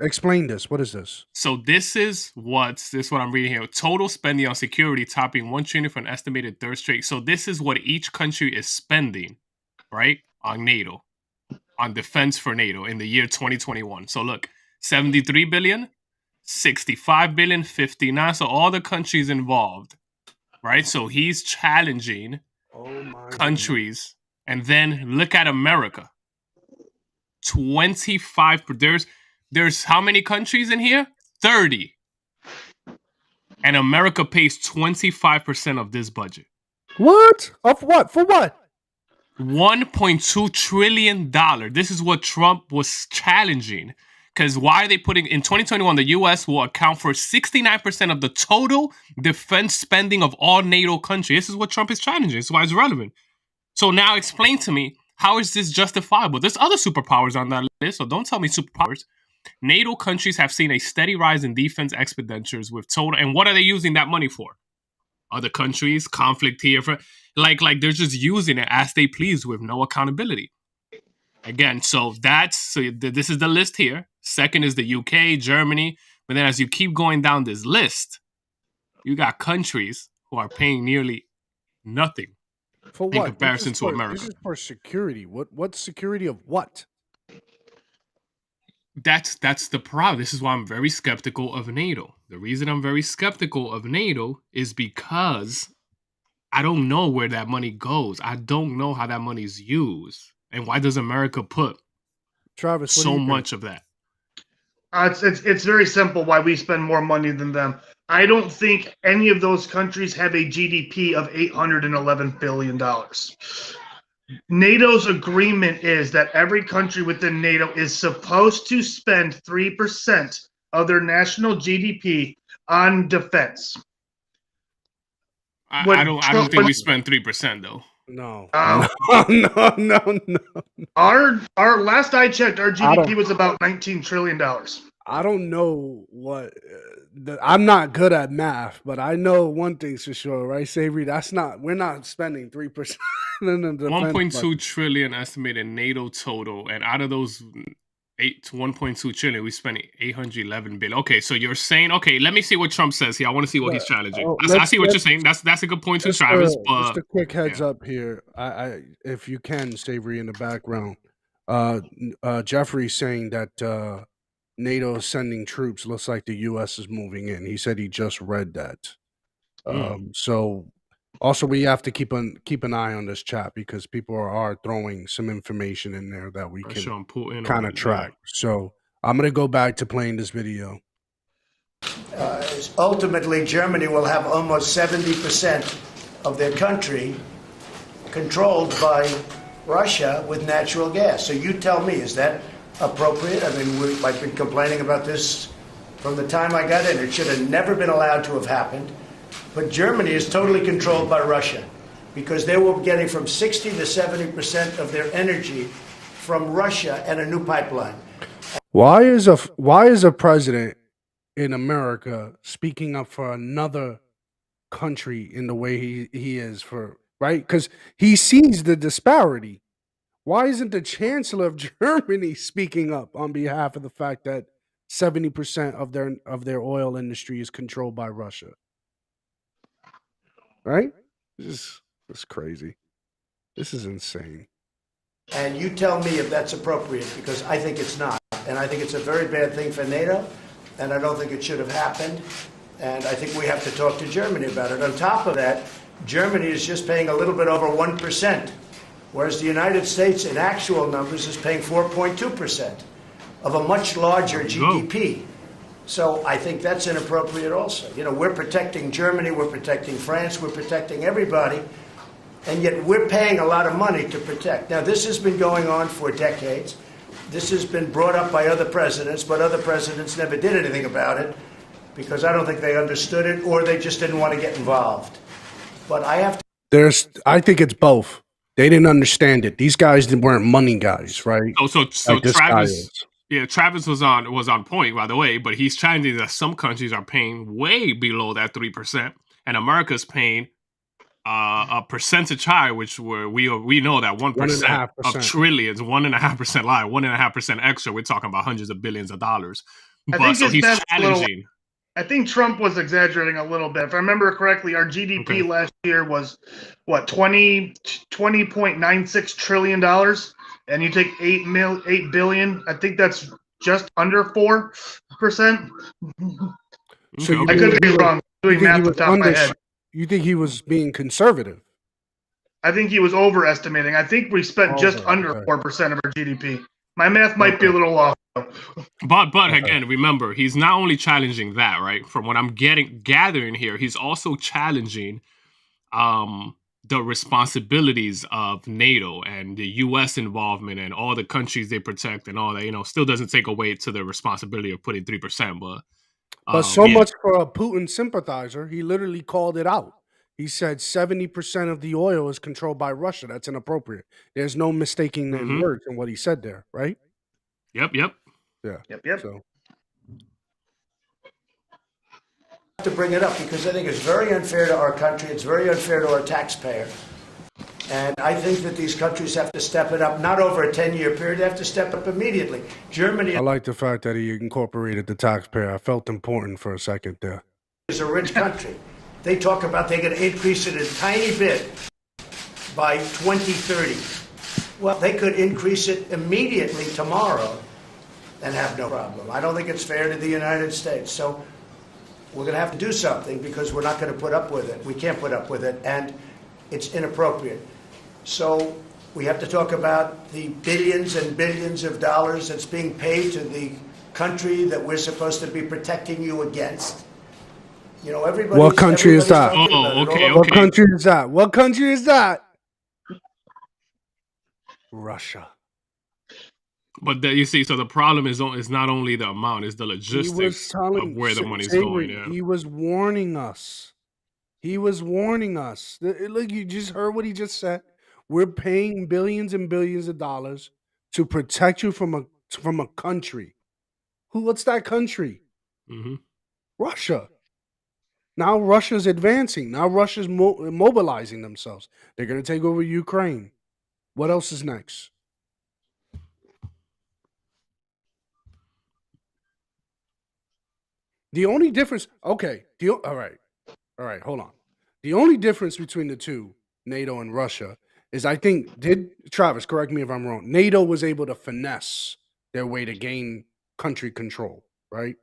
Explain this. What is this? So this is what I'm reading here. Total spending on security topping $1 trillion for an estimated third straight. So this is what each country is spending, right, on NATO, on defense for NATO in the year 2021. So look, 73 billion, 65 billion, 59. So all the countries involved, right? So he's challenging countries. And then look at America. 25. There's how many countries in here? 30. And America pays 25% of this budget. What? Of what? For what? $1.2 trillion. This is what Trump was challenging. Because why are they putting in 2021? The U.S. will account for 69% of the total defense spending of all NATO countries. This is what Trump is challenging. This is why it's relevant. So now explain to me How is this justifiable? There's other superpowers on that list, so don't tell me superpowers. NATO countries have seen a steady rise in defense expenditures with total. And what are they using that money for? Other countries, conflict here, like they're just using it as they please with no accountability. Again, this is the list here. Second is the UK, Germany. But then as you keep going down this list, you got countries who are paying nearly nothing for what? In comparison to America. This is for security. What security of what? That's the problem. This is why I'm very skeptical of NATO. The reason I'm very skeptical of NATO is because I don't know where that money goes. I don't know how that money is used. And why does America put Travis, so much of that? It's very simple why we spend more money than them. I don't think any of those countries have a GDP of $811 billion. NATO's agreement is that every country within NATO is supposed to spend 3% of their national GDP on defense. I don't think we spend 3% though. No. No. Our last I checked, our GDP was about $19 trillion. I don't know what. I'm not good at math, but I know one thing's for sure, right, Savory? We're not spending 3%. 1.2 trillion estimated NATO total, and out of those 1.2 trillion, we spent 811 billion. Okay, so you're saying, okay, let me see what Trump says here. I want to see what he's challenging. I see what you're saying. That's a good point too, Travis. Just a quick heads up here. I if you can, Savory in the background. Jeffrey's saying that NATO is sending troops. Looks like the U.S. is moving in. He said he just read that. So also we have to keep an eye on this chat because people are throwing some information in there that we can kind of track. So I'm going to go back to playing this video. Ultimately, Germany will have almost 70% of their country controlled by Russia with natural gas. So you tell me, is that appropriate? I mean, I've been complaining about this from the time I got in. It should have never been allowed to have happened. But Germany is totally controlled by Russia because they were getting from 60 to 70% of their energy from Russia and a new pipeline. Why is a president in America speaking up for another country in the way he is right? Because he sees the disparity. Why isn't the Chancellor of Germany speaking up on behalf of the fact that 70% of their oil industry is controlled by Russia? Right? This is crazy. This is insane. And you tell me if that's appropriate, because I think it's not. And I think it's a very bad thing for NATO, and I don't think it should have happened. And I think we have to talk to Germany about it. On top of that, Germany is just paying a little bit over 1%, whereas the United States, in actual numbers, is paying 4.2% of a much larger GDP. So I think that's inappropriate also. You know, we're protecting Germany, we're protecting France, we're protecting everybody, and yet we're paying a lot of money to protect. Now, this has been going on for decades. This has been brought up by other presidents, but other presidents never did anything about it because I don't think they understood it or they just didn't want to get involved. But I have to... I think it's both. They didn't understand it. These guys weren't money guys, right? So Travis was on point, by the way, but he's challenging that some countries are paying way below that 3%, and America's paying a percentage higher, which we know that 1% of trillions, 1.5% lie, 1.5% extra. We're talking about hundreds of billions of dollars. He's challenging. I think Trump was exaggerating a little bit. If I remember correctly, our GDP last year was what, $20.96 trillion, and you take 8 billion. I think that's just under 4%. So I could be wrong. Doing math off the top of my head. You think he was being conservative? I think he was overestimating. I think we spent just under 4% of our GDP. My math might be a little off. But again, remember, he's not only challenging that, right? From what I'm gathering here, he's also challenging the responsibilities of NATO and the U.S. involvement and all the countries they protect and all that. You know, still doesn't take away to the responsibility of putting 3%, but so much for a Putin sympathizer. He literally called it out. He said 70% of the oil is controlled by Russia. That's inappropriate. There's no mistaking the words in what he said there, right? Yep. Yeah. Yep. So To bring it up because I think it's very unfair to our country. It's very unfair to our taxpayer. And I think that these countries have to step it up, not over a 10-year period. They have to step up immediately. Germany I like the fact that he incorporated the taxpayer. I felt important for a second there. is a rich country. They talk about they're going to increase it a tiny bit by 2030. Well, they could increase it immediately tomorrow and have no problem. I don't think it's fair to the United States. So we're going to have to do something because we're not going to put up with it. We can't put up with it, and it's inappropriate. So we have to talk about the billions and billions of dollars that's being paid to the country that we're supposed to be protecting you against. You know, everybody. What country is that? Okay. What country is that? What country is that? Russia. But you see, so the problem is not only the amount, it's the logistics of where the money's going. Yeah. He was warning us. He was warning us. Look, you just heard what he just said. We're paying billions and billions of dollars to protect you from a country. What's that country? Russia. Now Russia's advancing. Now Russia's mobilizing themselves. They're going to take over Ukraine. What else is next? The only difference, all right, hold on. The only difference between the two, NATO and Russia, is I think, Travis, correct me if I'm wrong, NATO was able to finesse their way to gain country control, right?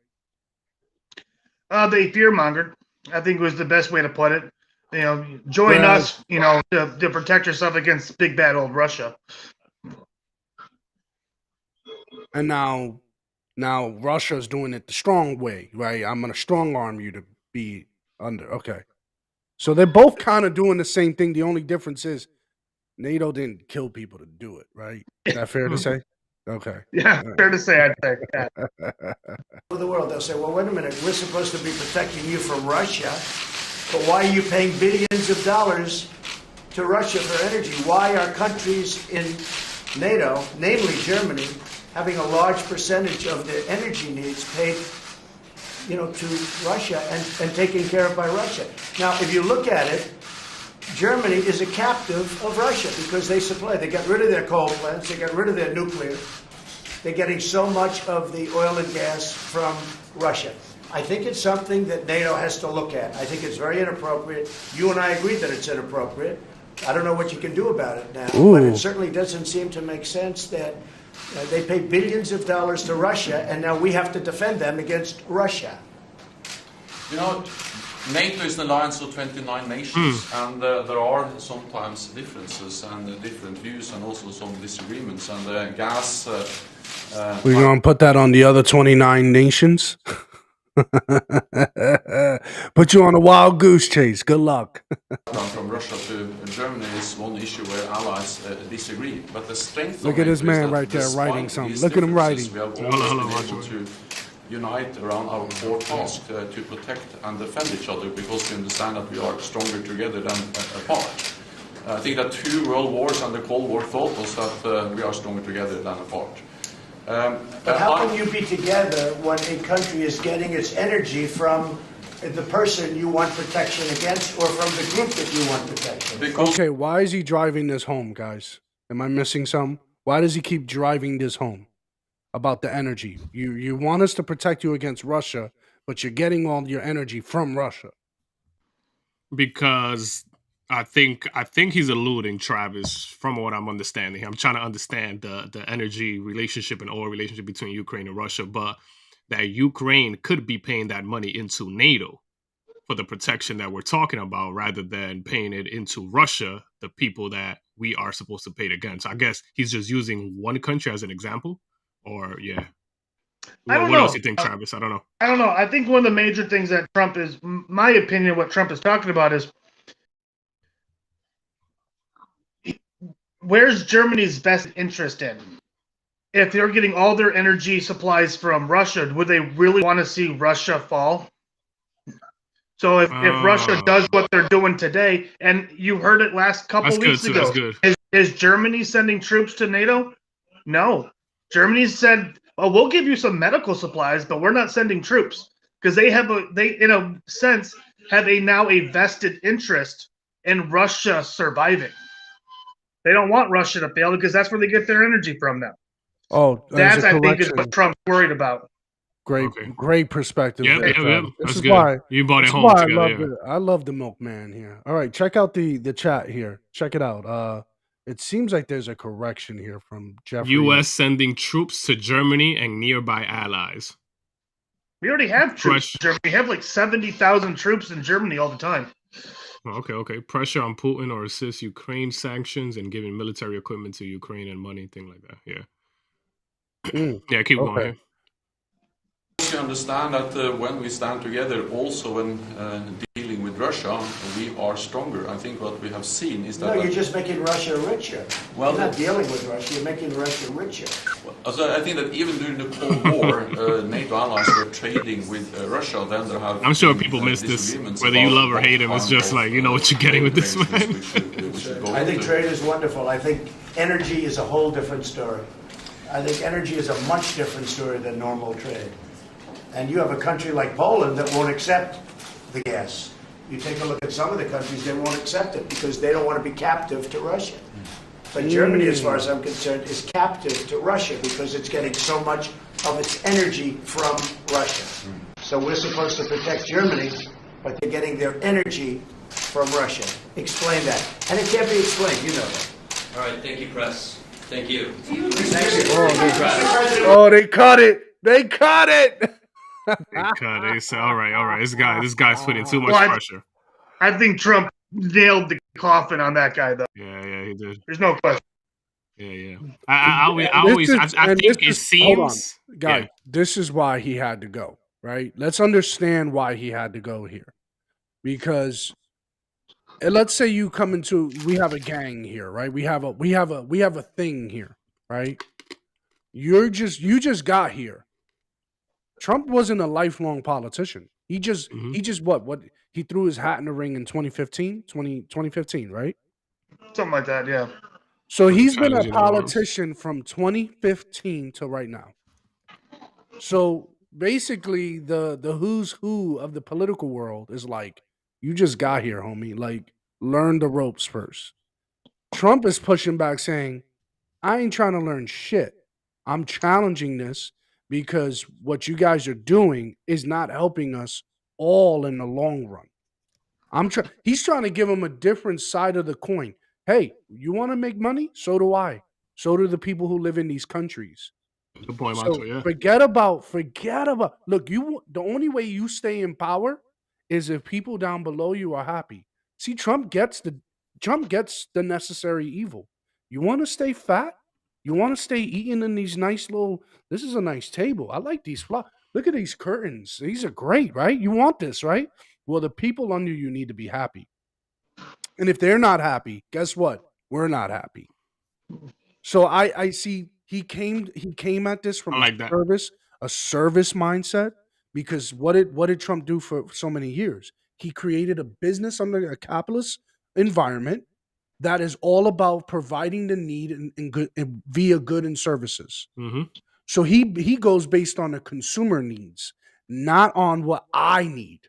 They fear-mongered. I think was the best way to put it. You know, join us, you know, to protect yourself against big bad old Russia. And now Russia's doing it the strong way, right? I'm going to strong arm you to be under. Okay. So they're both kind of doing the same thing. The only difference is NATO didn't kill people to do it, right? Is that fair to say? Okay. Yeah, fair to say, I'd say. Yeah. Of the world, they'll say, well, wait a minute, we're supposed to be protecting you from Russia, but why are you paying billions of dollars to Russia for energy? Why are countries in NATO, namely Germany, having a large percentage of their energy needs paid, you know, to Russia and taken care of by Russia? Now, if you look at it, Germany is a captive of Russia because they got rid of their coal plants, they got rid of their nuclear. They're getting so much of the oil and gas from Russia. I think it's something that NATO has to look at. I think it's very inappropriate. You and I agree that it's inappropriate. I don't know what you can do about it now, but it certainly doesn't seem to make sense that they pay billions of dollars to Russia, and now we have to defend them against Russia. You know, NATO is an alliance of 29 nations, and there are sometimes differences and different views and also some disagreements. And gas... We're going to put that on the other 29 nations? Put you on a wild goose chase. Good luck. From Russia to Germany is one issue where allies disagree. But the strength Look of at this NATO is man that right there despite writing something. these Look at him differences, writing. We have always been able to unite around our core task to protect and defend each other because we understand that we are stronger together than apart. I think that 2 world wars and the Cold War taught us that we are stronger together than apart. But how can you be together when a country is getting its energy from the person you want protection against or from the group that you want protection? Okay, why is he driving this home, guys? Am I missing something? Why does he keep driving this home about the energy? You want us to protect you against Russia, but you're getting all your energy from Russia. Because I think he's alluding, Travis, from what I'm understanding. I'm trying to understand the energy relationship and oil relationship between Ukraine and Russia, but that Ukraine could be paying that money into NATO for the protection that we're talking about rather than paying it into Russia, the people that we are supposed to pay it against. I guess he's just using one country as an example, or yeah. I don't what know. else do you think, Travis? I don't know. I don't know. I think one of the major things that Trump is, my opinion, what Trump is talking about is, where's Germany's best interest in? If they're getting all their energy supplies from Russia, would they really want to see Russia fall? So if Russia does what they're doing today, and you heard it last couple weeks ago, is Germany sending troops to NATO? No. Germany said, "Oh, we'll give you some medical supplies, but we're not sending troops," because they in a sense have now a vested interest in Russia surviving. They don't want Russia to fail because that's where they get their energy from now. Oh, that's I think is what Trump's worried about. Great perspective. Yep. This is good. why You brought it home together. I love the milkman here. All right, check out the chat here. Check it out. It seems like there's a correction here from Jeffrey. U.S. sending troops to Germany and nearby allies. We already have troops in Germany. We have like 70,000 troops in Germany all the time. Okay. Pressure on Putin or assist Ukraine sanctions and giving military equipment to Ukraine and money, thing like that. Yeah. Yeah, keep going here. You understand that when we stand together, also when dealing with Russia, we are stronger. I think what we have seen is that... No, you're just making Russia richer. Well, you're not dealing with Russia, you're making Russia richer. So I think that even during the Cold War, NATO allies were trading with Russia. Then there have I'm sure people miss this. Whether you love or hate him, it's just like, you know what you're getting with this man. I think trade is wonderful. I think energy is a whole different story. I think energy is a much different story than normal trade. And you have a country like Poland that won't accept the gas. You take a look at some of the countries, they won't accept it because they don't want to be captive to Russia. But Germany, as far as I'm concerned, is captive to Russia because it's getting so much of its energy from Russia. So we're supposed to protect Germany, but they're getting their energy from Russia. Explain that. And it can't be explained, you know that. All right, thank you, press. Thank you. Thank you. Oh, they cut it. They cut it. They said, all right. This guy's putting too much pressure. I think Trump nailed the coffin on that guy, though. Yeah, he did. There's no question. Yeah. I think it seems. Hold on, guy. This is why he had to go. Right. Let's understand why he had to go here, because let's say you come into. We have a gang here, right? We have a thing here, right? You just got here. Trump wasn't a lifelong politician. He just what he threw his hat in the ring in 2015, right? Something like that, yeah. So he's been a politician from 2015 to right now. So basically the who's who of the political world is like, you just got here, homie. Like, learn the ropes first. Trump is pushing back saying, I ain't trying to learn shit. I'm challenging this because what you guys are doing is not helping us all in the long run. He's trying to give him a different side of the coin. Hey, you want to make money? So do I. So do the people who live in these countries. Good point, So Macho, yeah. forget about. Look, the only way you stay in power is if people down below you are happy. See, Trump gets the necessary evil. You want to stay fat? You want to stay eating in these nice little. This is a nice table. I like these flowers. Look at these curtains. These are great, right? You want this, right? Well, the people under you need to be happy. And if they're not happy, guess what? We're not happy. So I see he came at this from a service mindset, because what did Trump do for so many years? He created a business under a capitalist environment that is all about providing the need and via good and services. Mm-hmm. So he goes based on the consumer needs, not on what I need.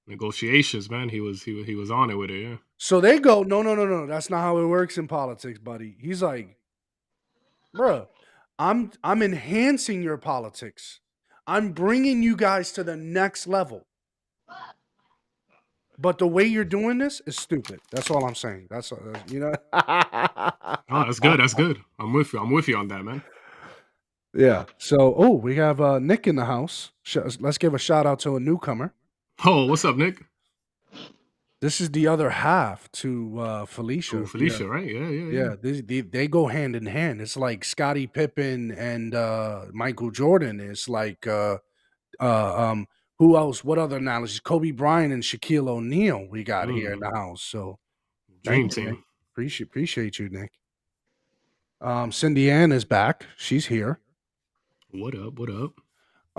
Negotiations, man. He was on it with it, yeah. So they go, no. That's not how it works in politics, buddy. He's like, bruh, I'm enhancing your politics. I'm bringing you guys to the next level. But the way you're doing this is stupid. That's all I'm saying. That's you know. Oh, that's good. That's good. I'm with you on that, man. Yeah. So, we have Nick in the house. Let's give a shout out to a newcomer. Oh, what's up, Nick? This is the other half to Felicia. Oh, Felicia, right? Yeah. They go hand in hand. It's like Scottie Pippen and Michael Jordan. It's like who else? What other analogies? Kobe Bryant and Shaquille O'Neal we got here in the house. So dream thank you, team. Nick. Appreciate you, Nick. Cindy Ann is back. She's here. What up?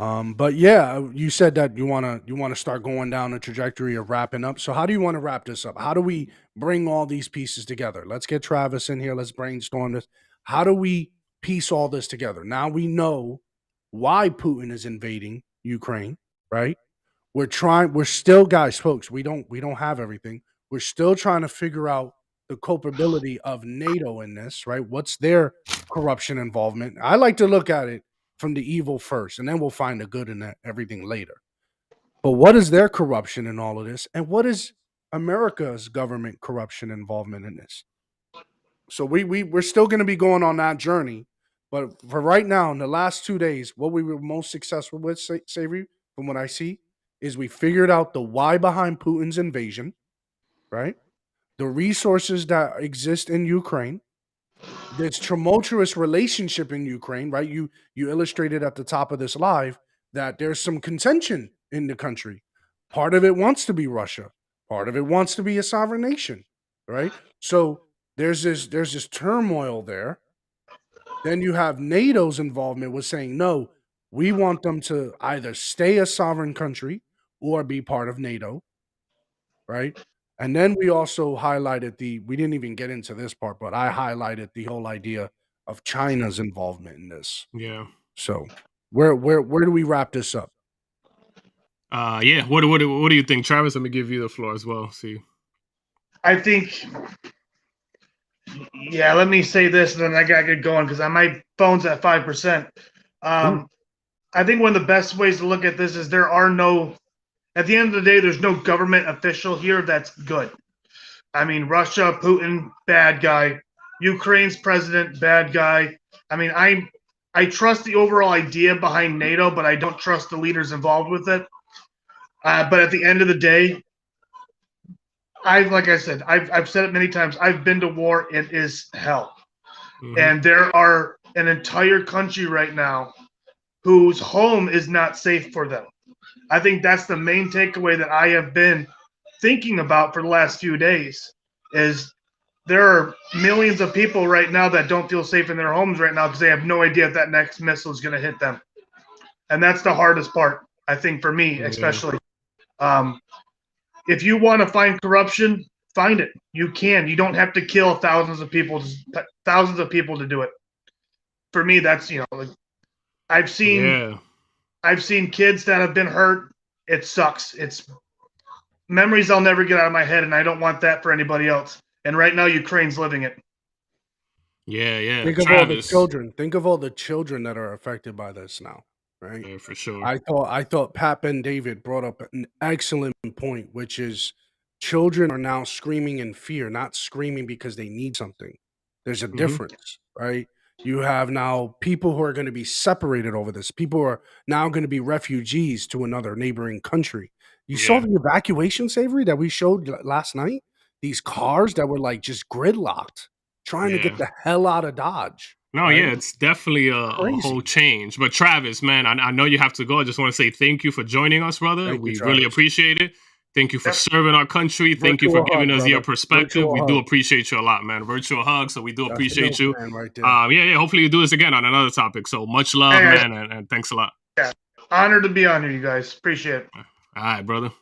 But yeah, you said that you wanna start going down a trajectory of wrapping up. So how do you want to wrap this up? How do we bring all these pieces together? Let's get Travis in here. Let's brainstorm this. How do we piece all this together? Now we know why Putin is invading Ukraine, right? We're still, guys, folks, we don't have everything. We're still trying to figure out the culpability of NATO in this, right? What's their corruption involvement? I like to look at it from the evil first, and then we'll find the good in that everything later. But what is their corruption in all of this? And what is America's government corruption involvement in this? So we're still going to be going on that journey. But for right now, in the last 2 days, what we were most successful with, Savory, from what I see, is we figured out the why behind Putin's invasion, right? The resources that exist in Ukraine, this tumultuous relationship in Ukraine, right? You illustrated at the top of this live that there's some contention in the country. Part of it wants to be Russia. Part of it wants to be a sovereign nation, right? So there's this turmoil there. Then you have NATO's involvement with saying, no, we want them to either stay a sovereign country or be part of NATO, right? And then we also highlighted we didn't even get into this part, but I highlighted the whole idea of China's involvement in this. Yeah. So where do we wrap this up? Yeah. What do you think, Travis? Let me give you the floor as well. See. I think, yeah, let me say this, and then I gotta get going because my phone's at 5%. I think one of the best ways to look at this is at the end of the day, there's no government official here that's good. I mean, Russia, Putin, bad guy. Ukraine's president, bad guy. I mean, I trust the overall idea behind NATO, but I don't trust the leaders involved with it. But at the end of the day, like I said, I've said it many times. I've been to war. It is hell. Mhm. And there are an entire country right now whose home is not safe for them. I think that's the main takeaway that I have been thinking about for the last few days is there are millions of people right now that don't feel safe in their homes right now because they have no idea if that next missile is going to hit them. And that's the hardest part, I think, for me, especially. If you want to find corruption, find it. You can. You don't have to kill thousands of people to do it. For me, that's, like, I've seen kids that have been hurt. It sucks. It's memories I'll never get out of my head, and I don't want that for anybody else. And right now, Ukraine's living it. Yeah. Think of all the children. Think of all the children that are affected by this now, right? Yeah, for sure. I thought Pat Ben David brought up an excellent point, which is children are now screaming in fear, not screaming because they need something. There's a difference, right? You have now people who are going to be separated over this. People are now going to be refugees to another neighboring country. You saw the evacuation, Savory, that we showed last night? These cars that were like just gridlocked, trying to get the hell out of Dodge. No, right? yeah, it's definitely a whole change. But Travis, man, I know you have to go. I just want to say thank you for joining us, brother. We really appreciate it. Thank you for serving our country. Thank you for giving us your perspective. We do appreciate you a lot, man. Virtual hug. So we do appreciate you. Right there. Yeah. Hopefully you do this again on another topic. So much love, man, and thanks a lot. Yeah, honored to be on here, you guys. Appreciate it. All right, brother.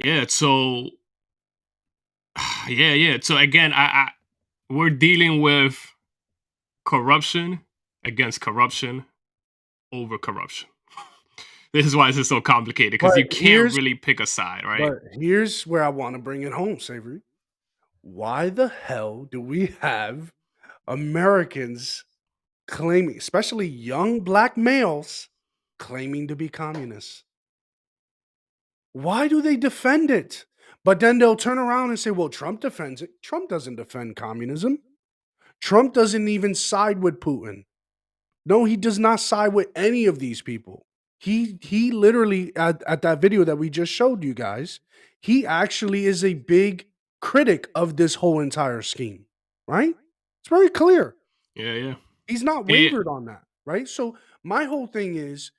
Yeah. So, yeah. So again, we're dealing with corruption against corruption over corruption. This is why this is so complicated, because you can't really pick a side, right? But here's where I want to bring it home, Savory. Why the hell do we have Americans claiming, especially young black males, claiming to be communists? Why do they defend it? But then they'll turn around and say, well, Trump defends it. Trump doesn't defend communism. Trump doesn't even side with Putin. No, he does not side with any of these people. He literally, at that video that we just showed you guys, he actually is a big critic of this whole entire scheme, right? It's very clear. Yeah. He's not wavered on that, right? So my whole thing is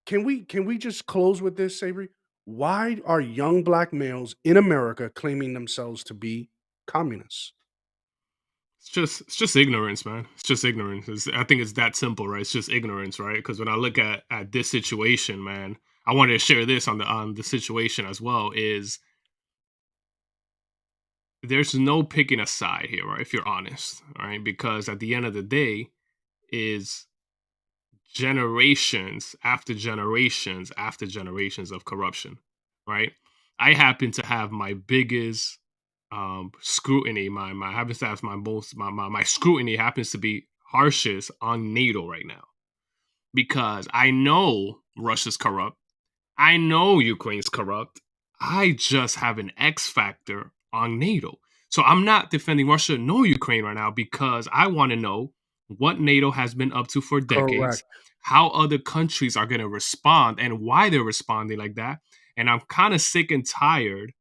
can we just close with this, Savory? Why are young black males in America claiming themselves to be communists? It's just ignorance, man. It's just ignorance. I think it's that simple, right? It's just ignorance, right? Because when I look at this situation, man, I wanted to share this on the situation as well. Is there's no picking a side here, right? If you're honest, right? Because at the end of the day, is generations after generations after generations of corruption, right? I happen to have my biggest scrutiny. My happens to have my scrutiny happens to be harshest on NATO right now because I know Russia's corrupt. I know Ukraine's corrupt. I just have an X factor on NATO. So I'm not defending Russia nor Ukraine right now because I want to know what NATO has been up to for decades, Correct. how other countries are going to respond and why they're responding like that. And I'm kind of sick and tired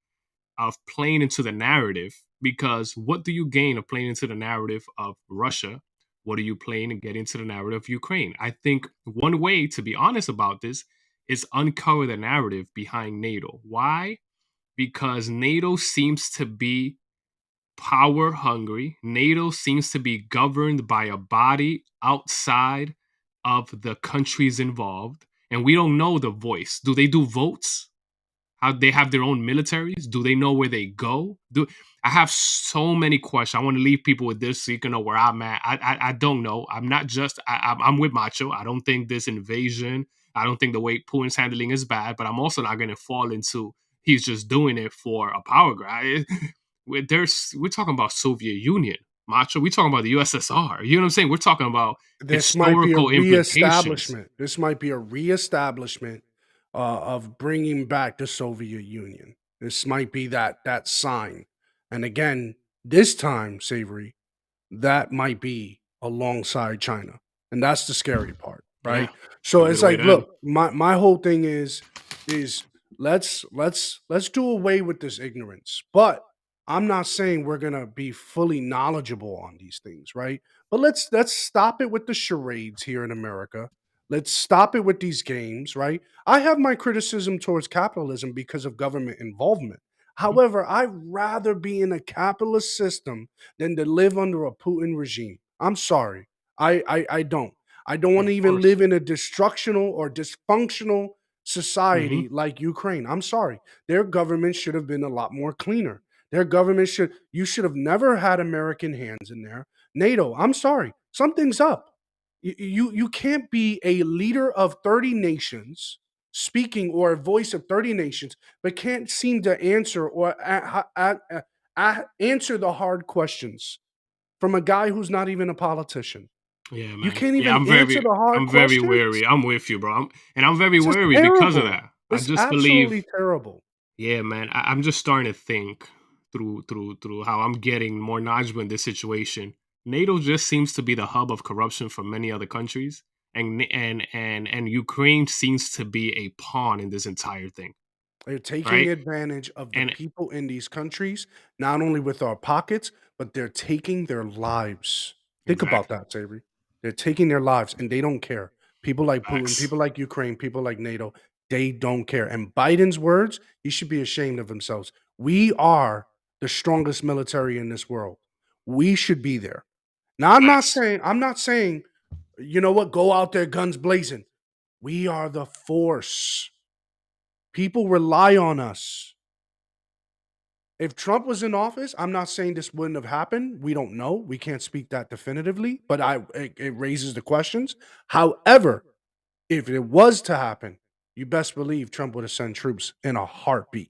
of playing into the narrative because what do you gain of playing into the narrative of Russia? What are you playing and get into the narrative of Ukraine? I think one way to be honest about this is uncover the narrative behind NATO. Why? Because NATO seems to be power hungry. NATO seems to be governed by a body outside of the countries involved. And we don't know the voice. Do they do votes? How they have their own militaries? Do they know where they go? I have so many questions. I want to leave people with this so you can know where I'm at. I don't know. I'm not just. I'm with Macho. I don't think this invasion. I don't think the way Putin's handling is bad. But I'm also not going to fall into he's just doing it for a power grab. We're talking about Soviet Union, Macho. We're talking about the USSR. You know what I'm saying? We're talking about This might be a historical implications. reestablishment. This might be a reestablishment of bringing back the Soviet Union. This might be that sign. And again, this time, Savory, that might be alongside China, and that's the scary part, right? Yeah. So Good it's way like, to end. look, my whole thing is let's do away with this ignorance. But I'm not saying we're gonna be fully knowledgeable on these things, right? But let's stop it with the charades here in America. Let's stop it with these games, right? I have my criticism towards capitalism because of government involvement. However, I'd rather be in a capitalist system than to live under a Putin regime. I'm sorry. I don't. I don't want to Of even course. live in a destructional or dysfunctional society Mhm. like Ukraine. I'm sorry. Their government should have been a lot more cleaner. Their government you should have never had American hands in there. NATO, I'm sorry. Something's up. You can't be a leader of 30 nations speaking or a voice of 30 nations, but can't seem to answer or answer the hard questions from a guy who's not even a politician. Yeah, You man. can't Yeah, even answer the hard I'm very questions. wary. I'm with you, bro. I'm very This is wary because of terrible. that. I It's just absolutely believe, terrible. yeah, man. I'm just starting to think through how I'm getting more knowledgeable in this situation. NATO just seems to be the hub of corruption for many other countries, and Ukraine seems to be a pawn in this entire thing, They're taking right? advantage of the And people in these countries, not only with our pockets, but they're taking their lives. Think about exactly, that, Savory. They're taking their lives and they don't care. People like Putin, facts, people like Ukraine, people like NATO, they don't care. And Biden's words, he should be ashamed of themselves. We are the strongest military in this world. We should be there. Now, facts. I'm not saying, you know what, go out there guns blazing. We are the force. People rely on us. If Trump was in office, I'm not saying this wouldn't have happened. We don't know. We can't speak that definitively, but it raises the questions. However, if it was to happen, you best believe Trump would have sent troops in a heartbeat.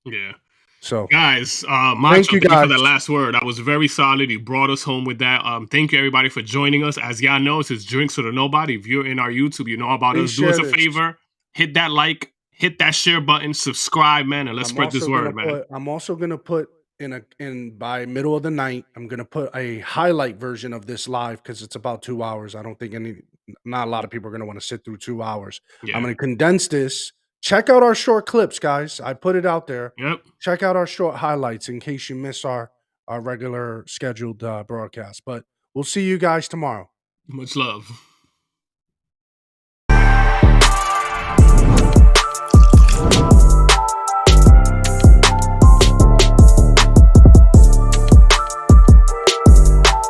Yeah. So, Guys, thank Macho, you thank you for guys. that last word. That was very solid. You brought us home with that. Thank you everybody for joining us. As y'all know, it's Drinks with a Nobody. If you're in our YouTube, you know about Please us. Do us share a this. favor, hit that like, hit that share button, subscribe, man, and let's spread this word, man. I'm also gonna put in by middle of the night. I'm gonna put a highlight version of this live because it's about 2 hours. I don't think not a lot of people are gonna want to sit through 2 hours. Yeah. I'm gonna condense this. Check out our short clips, guys. I put it out there. Yep. Check out our short highlights in case you miss our regular scheduled broadcast. But we'll see you guys tomorrow. Much love.